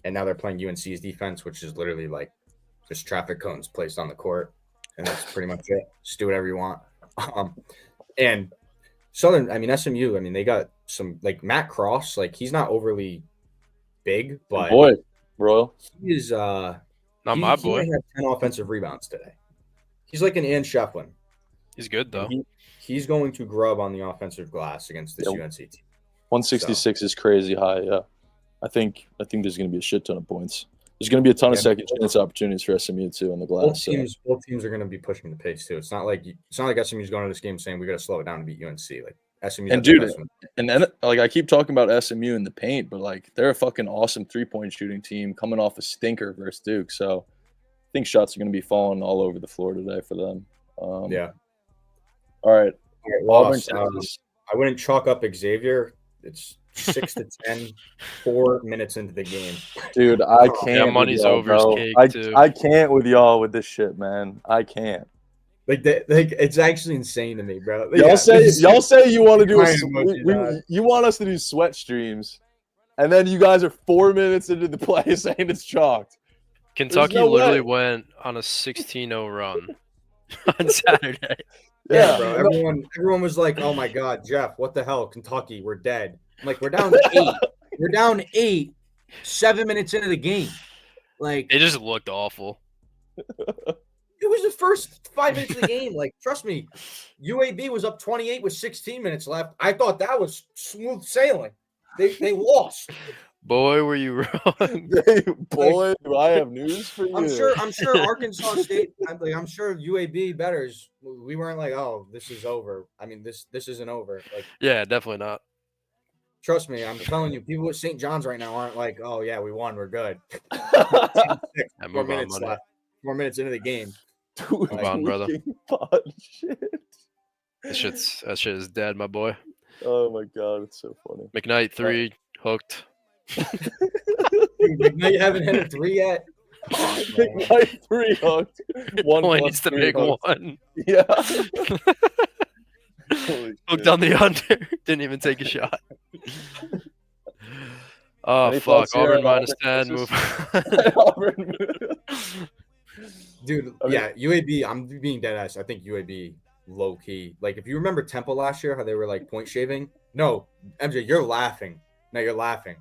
And now they're playing UNC's defense, which is literally like just traffic cones placed on the court, and that's pretty much it. Just do whatever you want. And Southern, I mean SMU. I mean they got some like Matt Cross. Like he's not overly big, but Boy, bro. he is Not my boy. He might have 10 offensive rebounds today. He's like an Ian Shefflin. He's good though. He's going to grub on the offensive glass against this Yep. UNC team. 166 is crazy high. Yeah. I think there's going to be a shit ton of points. There's going to be a ton of second chance opportunities for SMU too on the glass. Both teams are going to be pushing the pace too. It's not like SMU's going to this game saying we got to slow it down to beat UNC. Like SMU. And dude, and then like I keep talking about SMU in the paint, but like they're a fucking awesome 3-point shooting team coming off a stinker versus Duke. So I think shots are going to be falling all over the floor today for them. yeah. All right. Auburn, Loss. Texas. I wouldn't chalk up Xavier. It's 6-10, 4 minutes into the game. Dude, I can't. Yeah, with money's y'all, over is bro. cake, too. I can't with y'all with this shit, man. I can't. Like it's actually insane to me, bro. Y'all say you want to do Crying emoji, dog. you want us to do sweat streams, and then you guys are 4 minutes into the play saying it's chalked. Kentucky no literally way. went on a 16-0 run on Saturday. Yeah, bro. Everyone was like, "Oh my God, Jeff, what the hell? Kentucky, we're dead." I'm like, we're down 8. We're down 8, 7 minutes into the game. Like It just looked awful. it was the first 5 minutes of the game. Like, trust me, UAB was up 28 with 16 minutes left. I thought that was smooth sailing. They lost. Boy, were you wrong. Boy, do I have news for you. I'm sure Arkansas State. I'm sure UAB betters. We weren't like, oh, this is over. I mean, this isn't over. Like, Yeah, definitely not. trust me, I'm telling you, people at St. John's right now aren't like, oh yeah, we won, we're good. Yeah, 4 move on, minutes buddy. left. 4 minutes into the game. Dude, Move on, brother. pot shit. That shit is dead, my boy. Oh my god, it's so funny. McKnight 3 hooked. Dude, McKnight, you haven't hit a 3 yet. Oh, man. McKnight 3 hooked. One Points plus the 3 big hooked. one. Yeah. Holy Hooked shit. on the under. Didn't even take a shot. Oh, Any fuck. thoughts here Auburn on minus Auburn 10. Auburn. Dude, I mean- yeah, UAB, I'm being dead ass. I think UAB low key. Like, if you remember Temple last year, how they were like point shaving. No, MJ, you're laughing. No, you're laughing.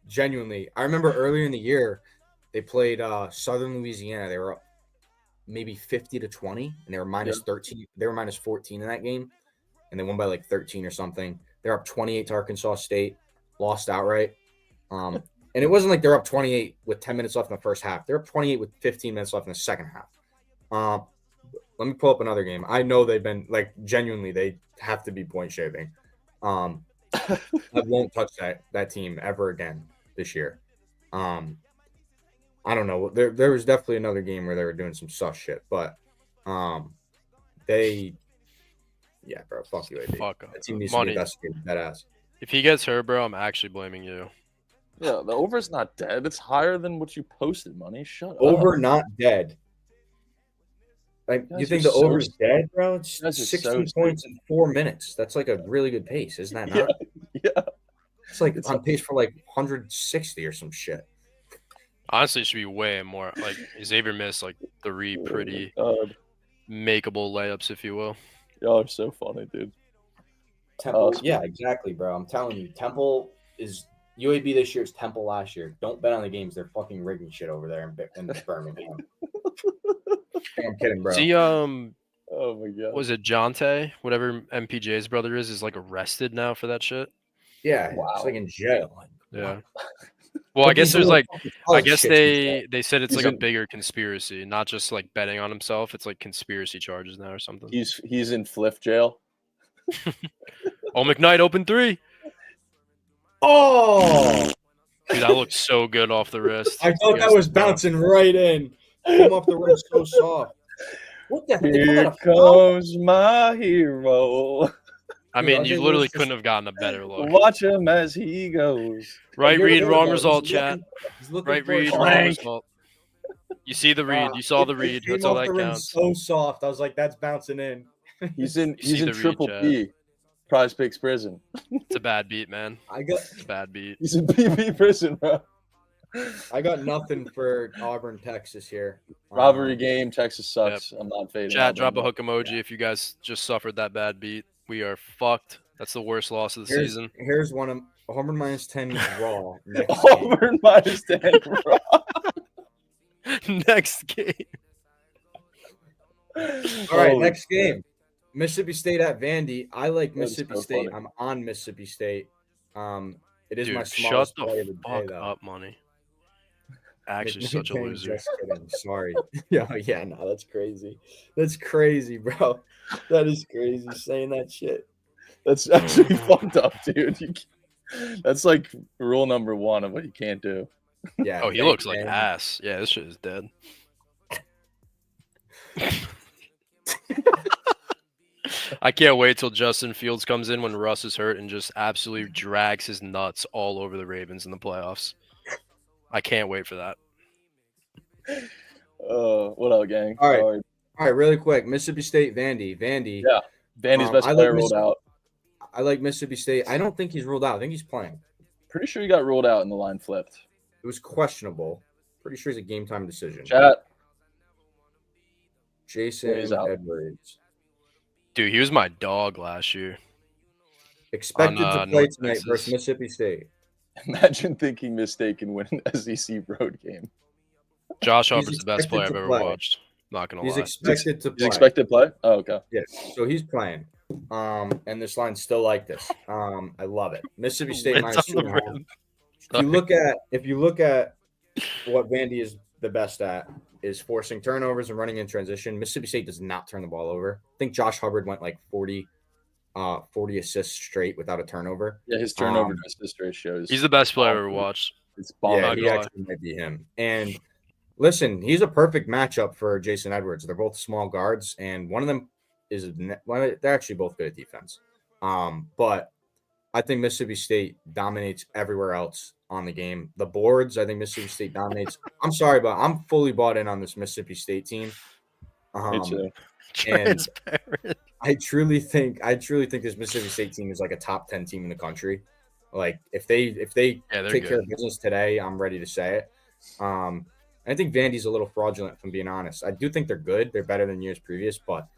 Genuinely. I remember earlier in the year, they played Southern Louisiana. They were up maybe 50-20, and they were minus 13. They were minus 14 in that game, and they won by like 13 or something. They're up 28 to Arkansas State, lost outright. And it wasn't like they're up 28 with 10 minutes left in the first half. They're up 28 with 15 minutes left in the second half. Let me pull up another game. I know they've been like genuinely they have to be point shaving. I won't touch that team ever again this year. I don't know. There was definitely another game where they were doing some sus shit, but yeah, bro, fuck you, AD. Fuck 'em. That team needs Money. to be investigated. That ass. If he gets hurt, bro, I'm actually blaming you. Yeah, the over's not dead. It's higher than what you posted, money. Shut up. Over, not dead. Like, guys you think are the so over's dead, bro? It's guys are 16 so points in 4 minutes. That's like a really good pace, isn't that not? Yeah. It's like It's on pace for like 160 or some shit. Honestly, it should be way more. Like, Xavier missed like 3 pretty makeable layups, if you will. Y'all are so funny, dude. Temple, yeah, exactly, bro. I'm telling you, Temple is UAB this year is Temple last year. Don't bet on the games. They're fucking rigging shit over there in Birmingham. I'm kidding, bro. See, Oh my god. was it Jonte? Whatever MPJ's brother is like arrested now for that shit. Yeah, Wow. it's like in jail. Yeah. Well, I guess there's like, I guess they. they said it's He's like a in- bigger conspiracy, not just like betting on himself. It's like conspiracy charges now or something. He's in Fliff jail. Oh, McKnight open 3. Oh, Dude, that looked so good off the wrist. I thought that was bouncing right in. Came off the rim so soft. What the heck? They call Here that a foul? comes my hero. I Dude, mean, RJ you Lewis literally just- couldn't have gotten a better look. Watch him as he goes. Right You're read, right, wrong bro. result, He's chat. He's looking Right for a read, shot. wrong Blank. result. You see the read. You saw the It read. came That's all off that the rim counts. So soft. I was like, that's bouncing in. He's in see the read, Triple Chad. P. Prize Picks prison. It's a bad beat, man. I got It's a bad beat. He's in PP prison, bro. nothing for Auburn, Texas here. Robbery game. Texas sucks. I'm not fading. Chat, Auburn, drop a but- hook emoji if you guys just suffered that bad beat. We are fucked. That's the worst loss of the season. Here's one of Auburn minus 10 raw. Next game. Auburn minus 10, bro. Next game. All right, Holy next shit. game. Mississippi State at Vandy. I like That is Mississippi so State. funny. I'm on Mississippi State. It is my Dude, shut smallest the play of the day, fuck though. up, money. Actually, Nick such a Kane, loser. Just kidding. Sorry. yeah, no, that's crazy. That's crazy, bro. That is crazy saying that shit. That's actually fucked up, dude. That's like rule number 1 of what you can't do. Yeah. Oh, he Nick looks like Kane. ass. Yeah, this shit is dead. I can't wait till Justin Fields comes in when Russ is hurt and just absolutely drags his nuts all over the Ravens in the playoffs. I can't wait for that. What up, gang? All right. Sorry. All right, really quick. Mississippi State, Vandy. Yeah. Vandy's best I like player ruled out. I like Mississippi State. I don't think he's ruled out. I think he's playing. Pretty sure he got ruled out and the line flipped. It was questionable. Pretty sure it's a game time decision. Chat. Jason He's out. Edwards. Dude, he was my dog last year. Expected On, to play North tonight Texas. versus Mississippi State. Imagine thinking mistaken win an SEC road game. Josh He's Hubbard's the best player I've expected to ever play. Oh, watched. Not gonna He's lie. expected to play. He's expected to play? Oh, okay. Yes. So he's playing. And this line's still like this. I love it. Mississippi State Lids minus on the 2.5. rim. If you look at what Vandy is the best at is forcing turnovers and running in transition. Mississippi State does not turn the ball over. I think Josh Hubbard went like 40 assists straight without a turnover. Yeah, his turnover to assist ratio is He's the best player I've ever watched. it's bomb. Yeah, not he gonna lie. actually might be him. And listen, he's a perfect matchup for Jason Edwards. They're both small guards, and one of them is they're actually both good at defense. But I think Mississippi State dominates everywhere else on the game. The boards, I think Mississippi State dominates. I'm sorry, but I'm fully bought in on this Mississippi State team. Me too. Transparent. I truly think this Mississippi State team is like a top 10 team in the country. Like if they Yeah, they're take care of good. business today, I'm ready to say it. I think Vandy's a little fraudulent, if I'm being honest. I do think they're good. They're better than years previous, but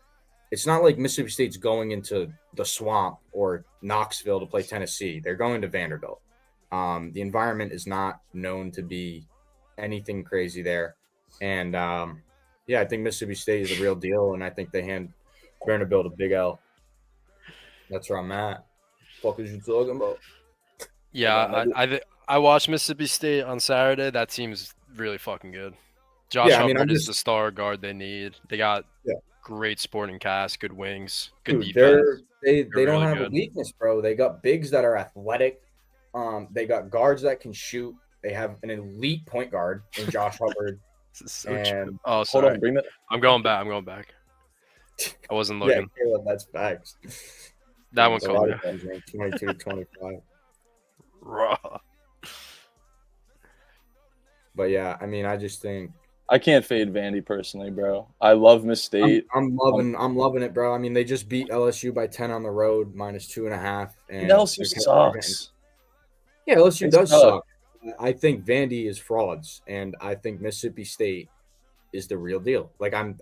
it's not like Mississippi State's going into the swamp or Knoxville to play Tennessee. They're going to Vanderbilt. The environment is not known to be anything crazy there. And I think Mississippi State is the real deal, and I think they hand Vanderbilt a big L. That's where I'm at. Fuck is you talking about? Yeah, I watched Mississippi State on Saturday. That team's really fucking good. Josh Yeah, I mean, Hubbard I'm is just- the star guard they need. They got Yeah. great sporting cast, good wings, good Dude, defense. they They're don't really have a good. weakness, bro. They got bigs that are athletic. They got guards that can shoot. They have an elite point guard in Josh Hubbard. This is so true. And Oh, Hold sorry. on, bring that. I'm going back. I wasn't yeah, looking. Caleb, that's facts. That one A lot caught of me. teams ranked 22 to 25. Raw. But yeah, I mean, I just think I can't fade Vandy personally, bro. I love Miss State. I'm loving it, bro. I mean, they just beat LSU by 10 on the road, -2.5. And LSU sucks. Yeah, LSU They does suck. suck. I think Vandy is frauds, and I think Mississippi State is the real deal. Like I'm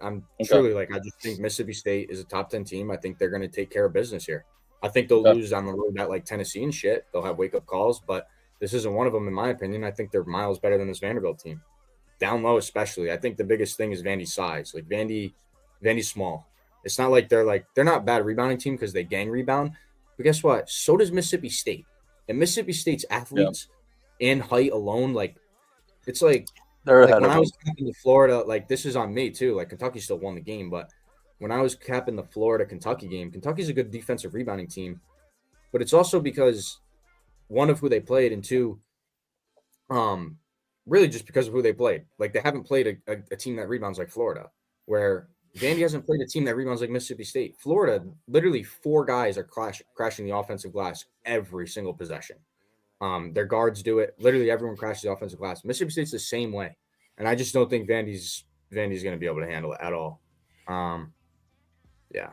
truly like I just think Mississippi State is a top 10 team. I think they're going to take care of business here. I think they'll lose on the road at like Tennessee and shit. They'll have wake up calls, but this isn't one of them in my opinion. I think they're miles better than this Vanderbilt team. Down low, especially. I think the biggest thing is Vandy's size. Like Vandy's small. It's not like they're not a bad rebounding team because they gang rebound. But guess what? So does Mississippi State. And Mississippi State's athletes and height alone, like it's like They're ahead when of I was them. capping the Florida, like this is on me too. Like Kentucky still won the game, but when I was capping the Florida Kentucky game, Kentucky's a good defensive rebounding team, but it's also because one of who they played and two, really just because of who they played. Like they haven't played a team that rebounds like Florida, where Vandy hasn't played a team that rebounds like Mississippi State. Florida, literally 4 guys are crashing the offensive glass every single possession. Their guards do it. Literally everyone crashes the offensive glass. Mississippi State's the same way. And I just don't think Vandy's going to be able to handle it at all. Yeah.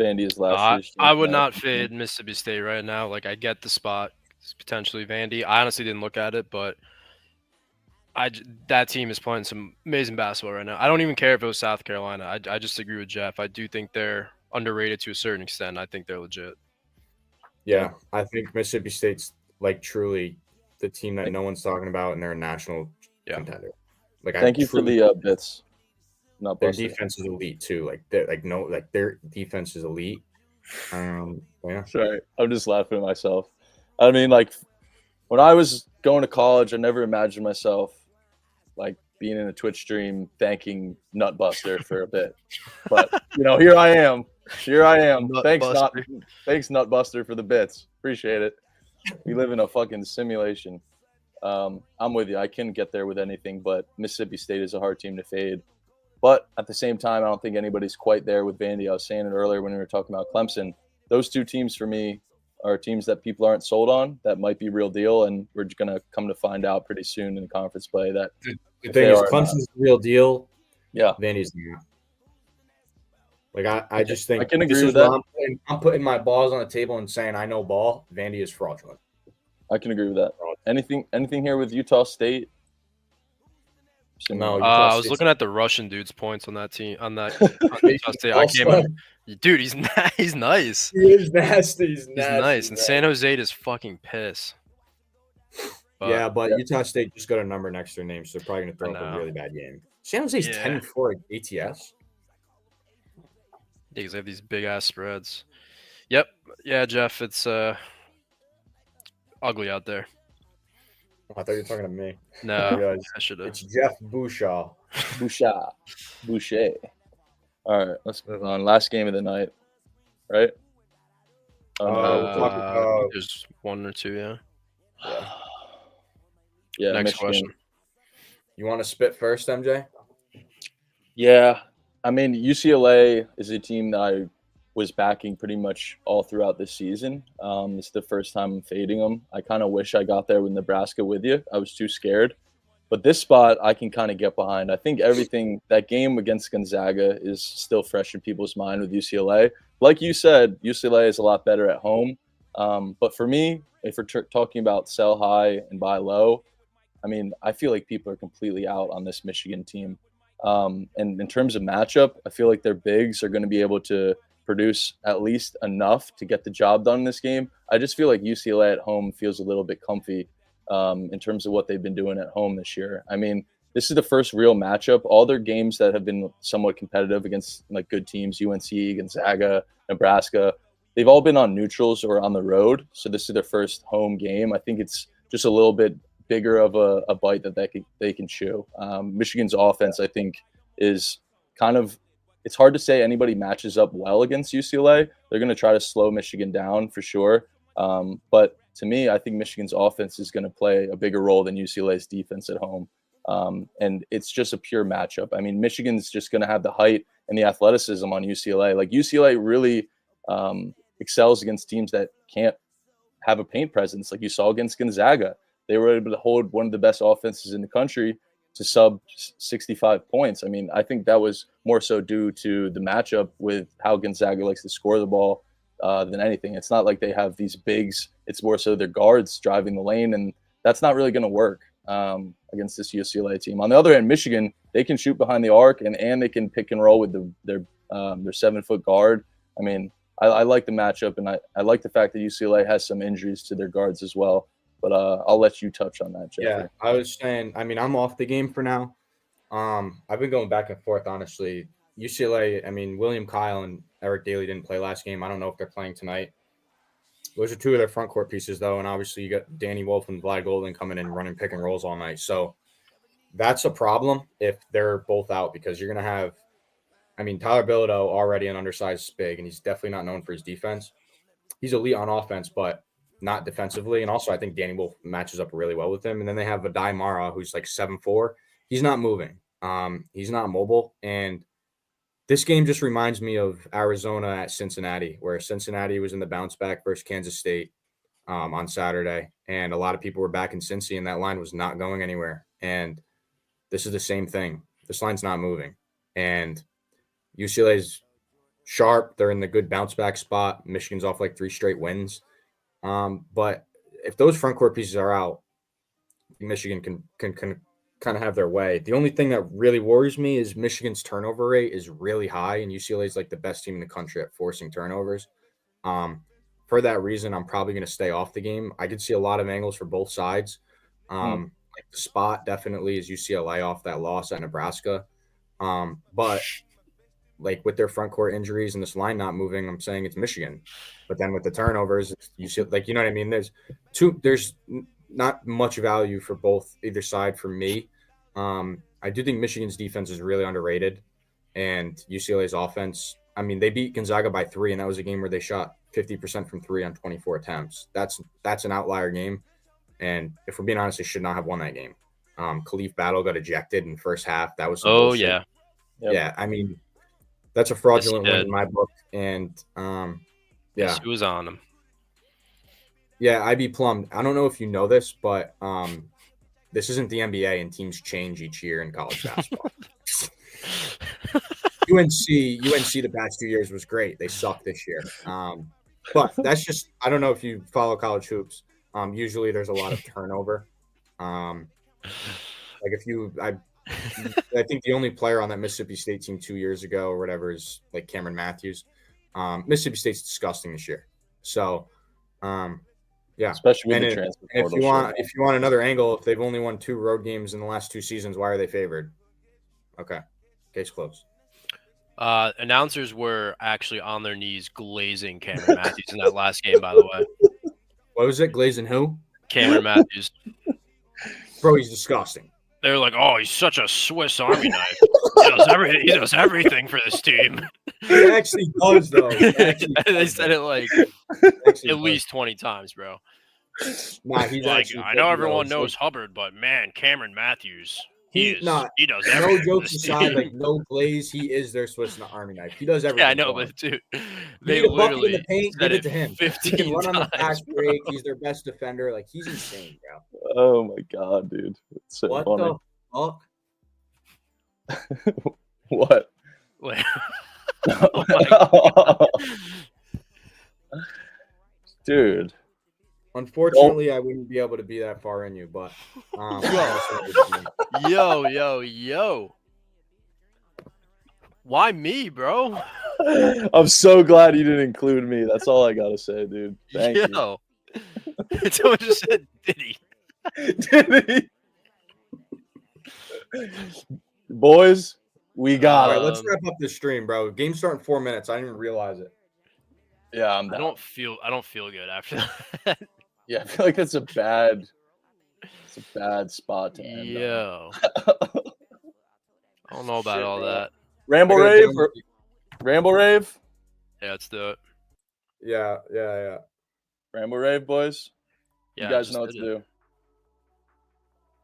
Vandy is last year's I would champion. not fade Mississippi State right now. Like I get the spot. It's potentially Vandy. I honestly didn't look at it, but that team is playing some amazing basketball right now. I don't even care if it was South Carolina. I just agree with Jeff. I do think they're underrated to a certain extent. I think they're legit. Yeah, I think Mississippi State's like truly the team that no one's talking about, and they're a national contender. Like, Thank you for the bits. Not their busted. defense is elite too. Their defense is elite. Yeah. Sorry, I'm just laughing at myself. I mean, like when I was going to college, I never imagined myself like being in a Twitch stream thanking Nutbuster for a bit. But here I am. Thanks, Nutbuster, for the bits. Appreciate it. We live in a fucking simulation. I'm with you. I can get there with anything, but Mississippi State is a hard team to fade. But at the same time, I don't think anybody's quite there with Vandy. I was saying it earlier when we were talking about Clemson. Those two teams for me are teams that people aren't sold on that might be real deal, and we're just going to come to find out pretty soon in conference play that the thing is Clemson's the real deal. Yeah. Vandy's not. Like I just think I can agree with that. I'm putting my balls on the table and saying I know ball. Vandy is fraudulent. I can agree with that. Anything here with Utah State? No, I was looking at the Russian dude's points on that team. On Utah State, I came up. Dude, he's nice. He is nasty. He's nice. And San Jose is fucking pissed. But Utah State just got a number next to their name, so they're probably going to throw up a really bad game. San Jose's 10-4 at ATS. Yeah, because they have these big ass spreads. Yep. Yeah, Jeff, it's ugly out there. I thought you were talking to me. No, I should have. It's Jeff Boucher. Boucher. All right, let's move on. Last game of the night, right? We'll talk about... There's one or two, Yeah. Next Michigan. question. You want to spit first, MJ? Yeah. I mean, UCLA is a team that I was backing pretty much all throughout this season. It's the first time I'm fading them. I kind of wish I got there with Nebraska with you. I was too scared. But this spot I can kind of get behind. I think everything that game against Gonzaga is still fresh in people's mind with UCLA. Like you said, UCLA is a lot better at home. But for me, if we're talking about sell high and buy low, I mean, I feel like people are completely out on this Michigan team. And in terms of matchup, I feel like their bigs are going to be able to produce at least enough to get the job done in this game. I just feel like UCLA at home feels a little bit comfy in terms of what they've been doing at home this year. I mean, this is the first real matchup. All their games that have been somewhat competitive against like good teams, UNC, Gonzaga, Nebraska, they've all been on neutrals or on the road. So this is their first home game. I think it's just a little bit bigger of a bite that they can chew. Michigan's offense, I think, is kind of, it's hard to say anybody matches up well against UCLA. They're going to try to slow Michigan down for sure. But to me, I think Michigan's offense is going to play a bigger role than UCLA's defense at home. And it's just a pure matchup. I mean, Michigan's just going to have the height and the athleticism on UCLA. Like UCLA really excels against teams that can't have a paint presence. Like you saw against Gonzaga, they were able to hold one of the best offenses in the country to sub 65 points. I mean, I think that was more so due to the matchup with how Gonzaga likes to score the ball than anything. It's not like they have these bigs. It's more so their guards driving the lane, and that's not really going to work against this UCLA team. On the other hand, Michigan, they can shoot behind the arc, and they can pick and roll with their 7-foot guard. I mean, I like the matchup, and I like the fact that UCLA has some injuries to their guards as well. But I'll let you touch on that, Jeffrey. Yeah, I was saying, I mean, I'm off the game for now. I've been going back and forth, honestly. UCLA, I mean, William Kyle and Eric Daly didn't play last game. I don't know if they're playing tonight. Those are two of their front court pieces, though, and obviously you got Danny Wolf and Vlad Golden coming in running pick and rolls all night. So that's a problem if they're both out, because you're going to have, I mean, Tyler Bilodeau already an undersized big, and he's definitely not known for his defense. He's elite on offense, but not defensively. And also I think Danny Wolf matches up really well with him. And then they have Vadai Mara, who's like 7'4". He's not moving. He's not mobile. And this game just reminds me of Arizona at Cincinnati, where Cincinnati was in the bounce back versus Kansas State on Saturday. And a lot of people were back in Cincy, and that line was not going anywhere. And this is the same thing. This line's not moving. And UCLA's sharp. They're in the good bounce back spot. Michigan's off like 3 straight wins. But if those front court pieces are out, Michigan can kind of have their way. The only thing that really worries me is Michigan's turnover rate is really high, and UCLA is like the best team in the country at forcing turnovers. For that reason, I'm probably going to stay off the game. I could see a lot of angles for both sides. Like the spot definitely is UCLA off that loss at Nebraska. But like with their front court injuries and this line not moving, I'm saying it's Michigan. But then with the turnovers, you see, like, you know what I mean? There's not much value for either side for me. I do think Michigan's defense is really underrated, and UCLA's offense, I mean, they beat Gonzaga by 3, and that was a game where they shot 50% from 3 on 24 attempts. That's an outlier game. And if we're being honest, they should not have won that game. Khalif Battle got ejected in the first half. That was bullshit. Yeah. Yep. Yeah, I mean, that's a fraudulent win in my book. And yeah. Yes, he was on him. Yeah, IB Plum. I don't know if you know this, but this isn't the NBA, and teams change each year in college basketball. UNC the past 2 years was great. They suck this year. But that's just, I don't know if you follow college hoops. Usually there's a lot of turnover. I think the only player on that Mississippi State team 2 years ago or whatever is like Cameron Matthews. Mississippi State's disgusting this year. So, yeah. Especially with the transfer portal. If you want another angle, if they've only won 2 road games in the last 2 seasons, why are they favored? Okay. Case closed. Announcers were actually on their knees glazing Cameron Matthews in that last game, by the way. What was it? Glazing who? Cameron Matthews. Bro, he's disgusting. They were like, "Oh, he's such a Swiss Army knife. He does everything for this team." He actually does, though. They said it like at least 20 times, bro. Nah, he's like, actually. I know everyone knows Hubbard, but man, Cameron Matthews, he does everything. No jokes aside, like no glaze, he is their Swiss Army knife. He does everything. Yeah, I know, but dude, they literally in the paint, give it to him. 15 he can run on the times, fast break. He's their best defender. Like, he's insane, bro. Oh my god, dude. It's so What funny. the fuck? What? Wait. Oh my God. Dude. Unfortunately, I wouldn't be able to be that far in you, but Yo. Why me, bro? I'm so glad you didn't include me. That's all I gotta say, dude. Thank you. Yo. Someone just said Diddy. Did he? Boys, we got all right, it. let's wrap up this stream, bro. Game's starting in 4 minutes. I didn't even realize it. Yeah, I'm I down. don't feel good after that. Yeah, I feel like that's a bad spot to end. Yo. I don't know about Shit, all bro. that. Ramble I gotta rave do- or Ramble rave? Yeah, let's do it. Yeah. Ramble rave, boys. Yeah, You guys just know what did to it. do.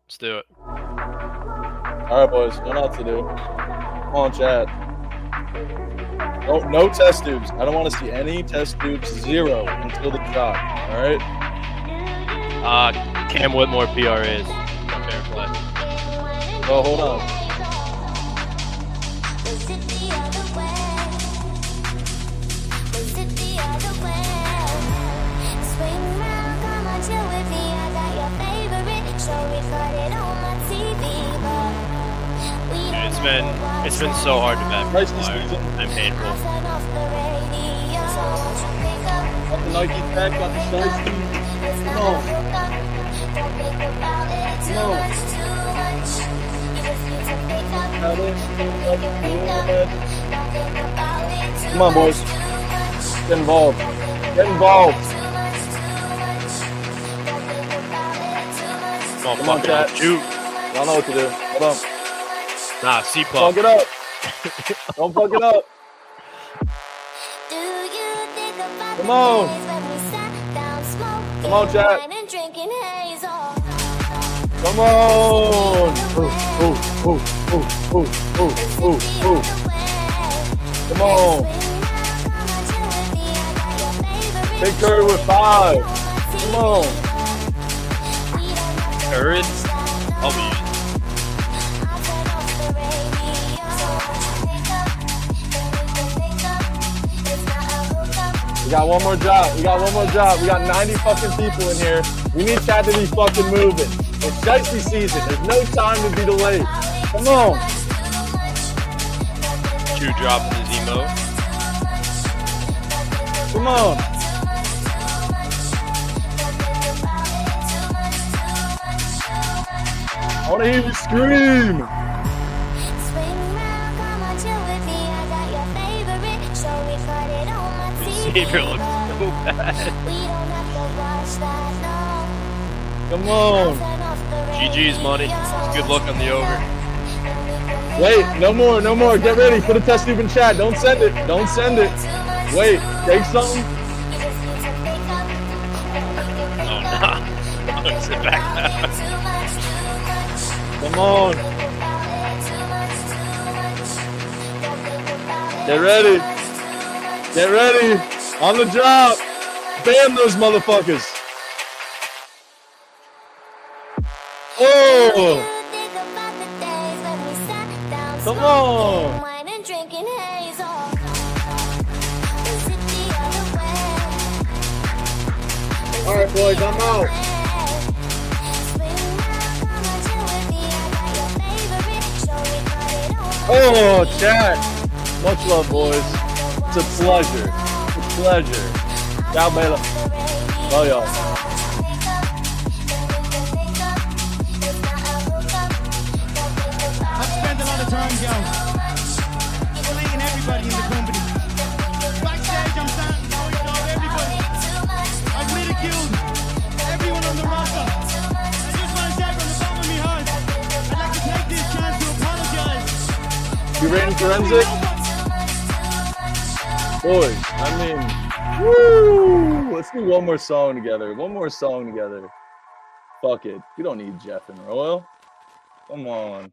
Let's do it. All right, boys. You know what to do. Come on, chat. No test tubes. I don't want to see any test tubes. 0 until the drop. All right. Cam Whitmore PRAs. Fair play. Oh, hold on. Dude, it's been so hard to back Nice this season. and painful. Got the Nike tag, got the shiesty. Come on. Come on, boys. Get involved. Get involved. Come on, chat. Shoot. Y'all know what to do. Hold on. Nah, C Fuck pop. it up. Don't fuck it up. Come on. Come on, chat. Come on. Ooh. Come on. Big Curry with 5. Come on. Courage. I'll be using. We got one more job. We got 90 fucking people in here. We need chat to be fucking moving. It's shiesty season. There's no time to be delayed. Come on. Shoe dropping his emo. Come on. I want to hear you scream. Xavier looks so bad. Come on. GG's money. Good luck on the over. Wait, no more. Get ready. Put a test tube in chat. Don't send it. Wait, take something. Oh, nah. Sit back now. Come on. Get ready. On the job. Bam those motherfuckers. Oh. Come on. All right, boys, I'm out. Oh, chat. Much love, boys. It's a pleasure. Ciao, Bella. Love y'all. I've spent a lot of time, yo, playing everybody in the company. Backstage, I'm starting to ignore everybody. I've ridiculed everyone on the roster. I just want to say from the bottom of my heart, I'd like to take this chance to apologize. You rating forensic? Boys, I mean, woo! Let's do one more song together. Fuck it. We don't need Jeff and Royal. Come on.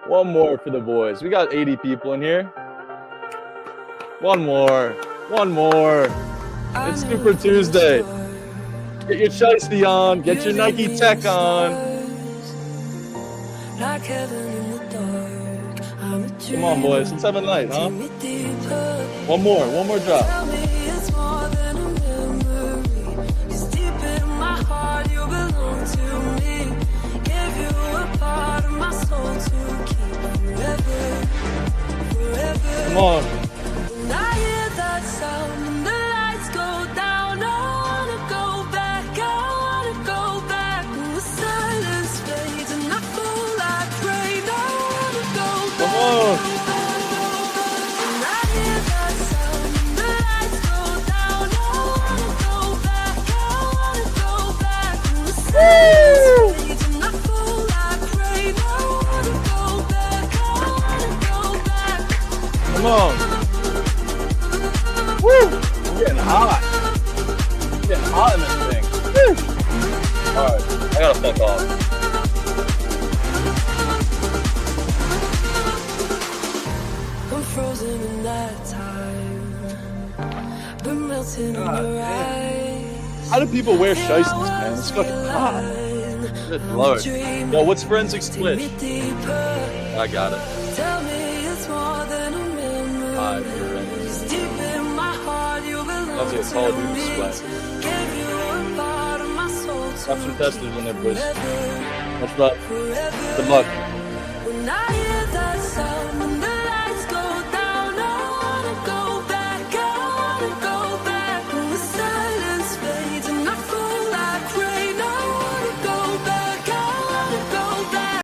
One more for the boys. We got 80 people in here. One more. It's Super Tuesday. Get your shiesty on. Get your Nike Tech on. Come on, boys. Let's have a night, huh? One more drop. Come on. Come on. Come on. Woo! I'm getting hot. I'm getting hot in this thing. Woo! Alright, I gotta fuck off. I'm frozen in that time. Been melting in your eyes. How do people wear shiesties, man? It's fucking hot. Good lord. Yo, what's forensic split? I got it. Tell me it's more than a memory. Hi, forensic. It's deep in my heart, you belong That's what Call of Duty split. Gave you a part of my soul to Got some testers in there, boys. Much love. forever. Good luck. When I hear that sound and the lights go down, I wanna go back, I wanna go back. When the silence fades and I fall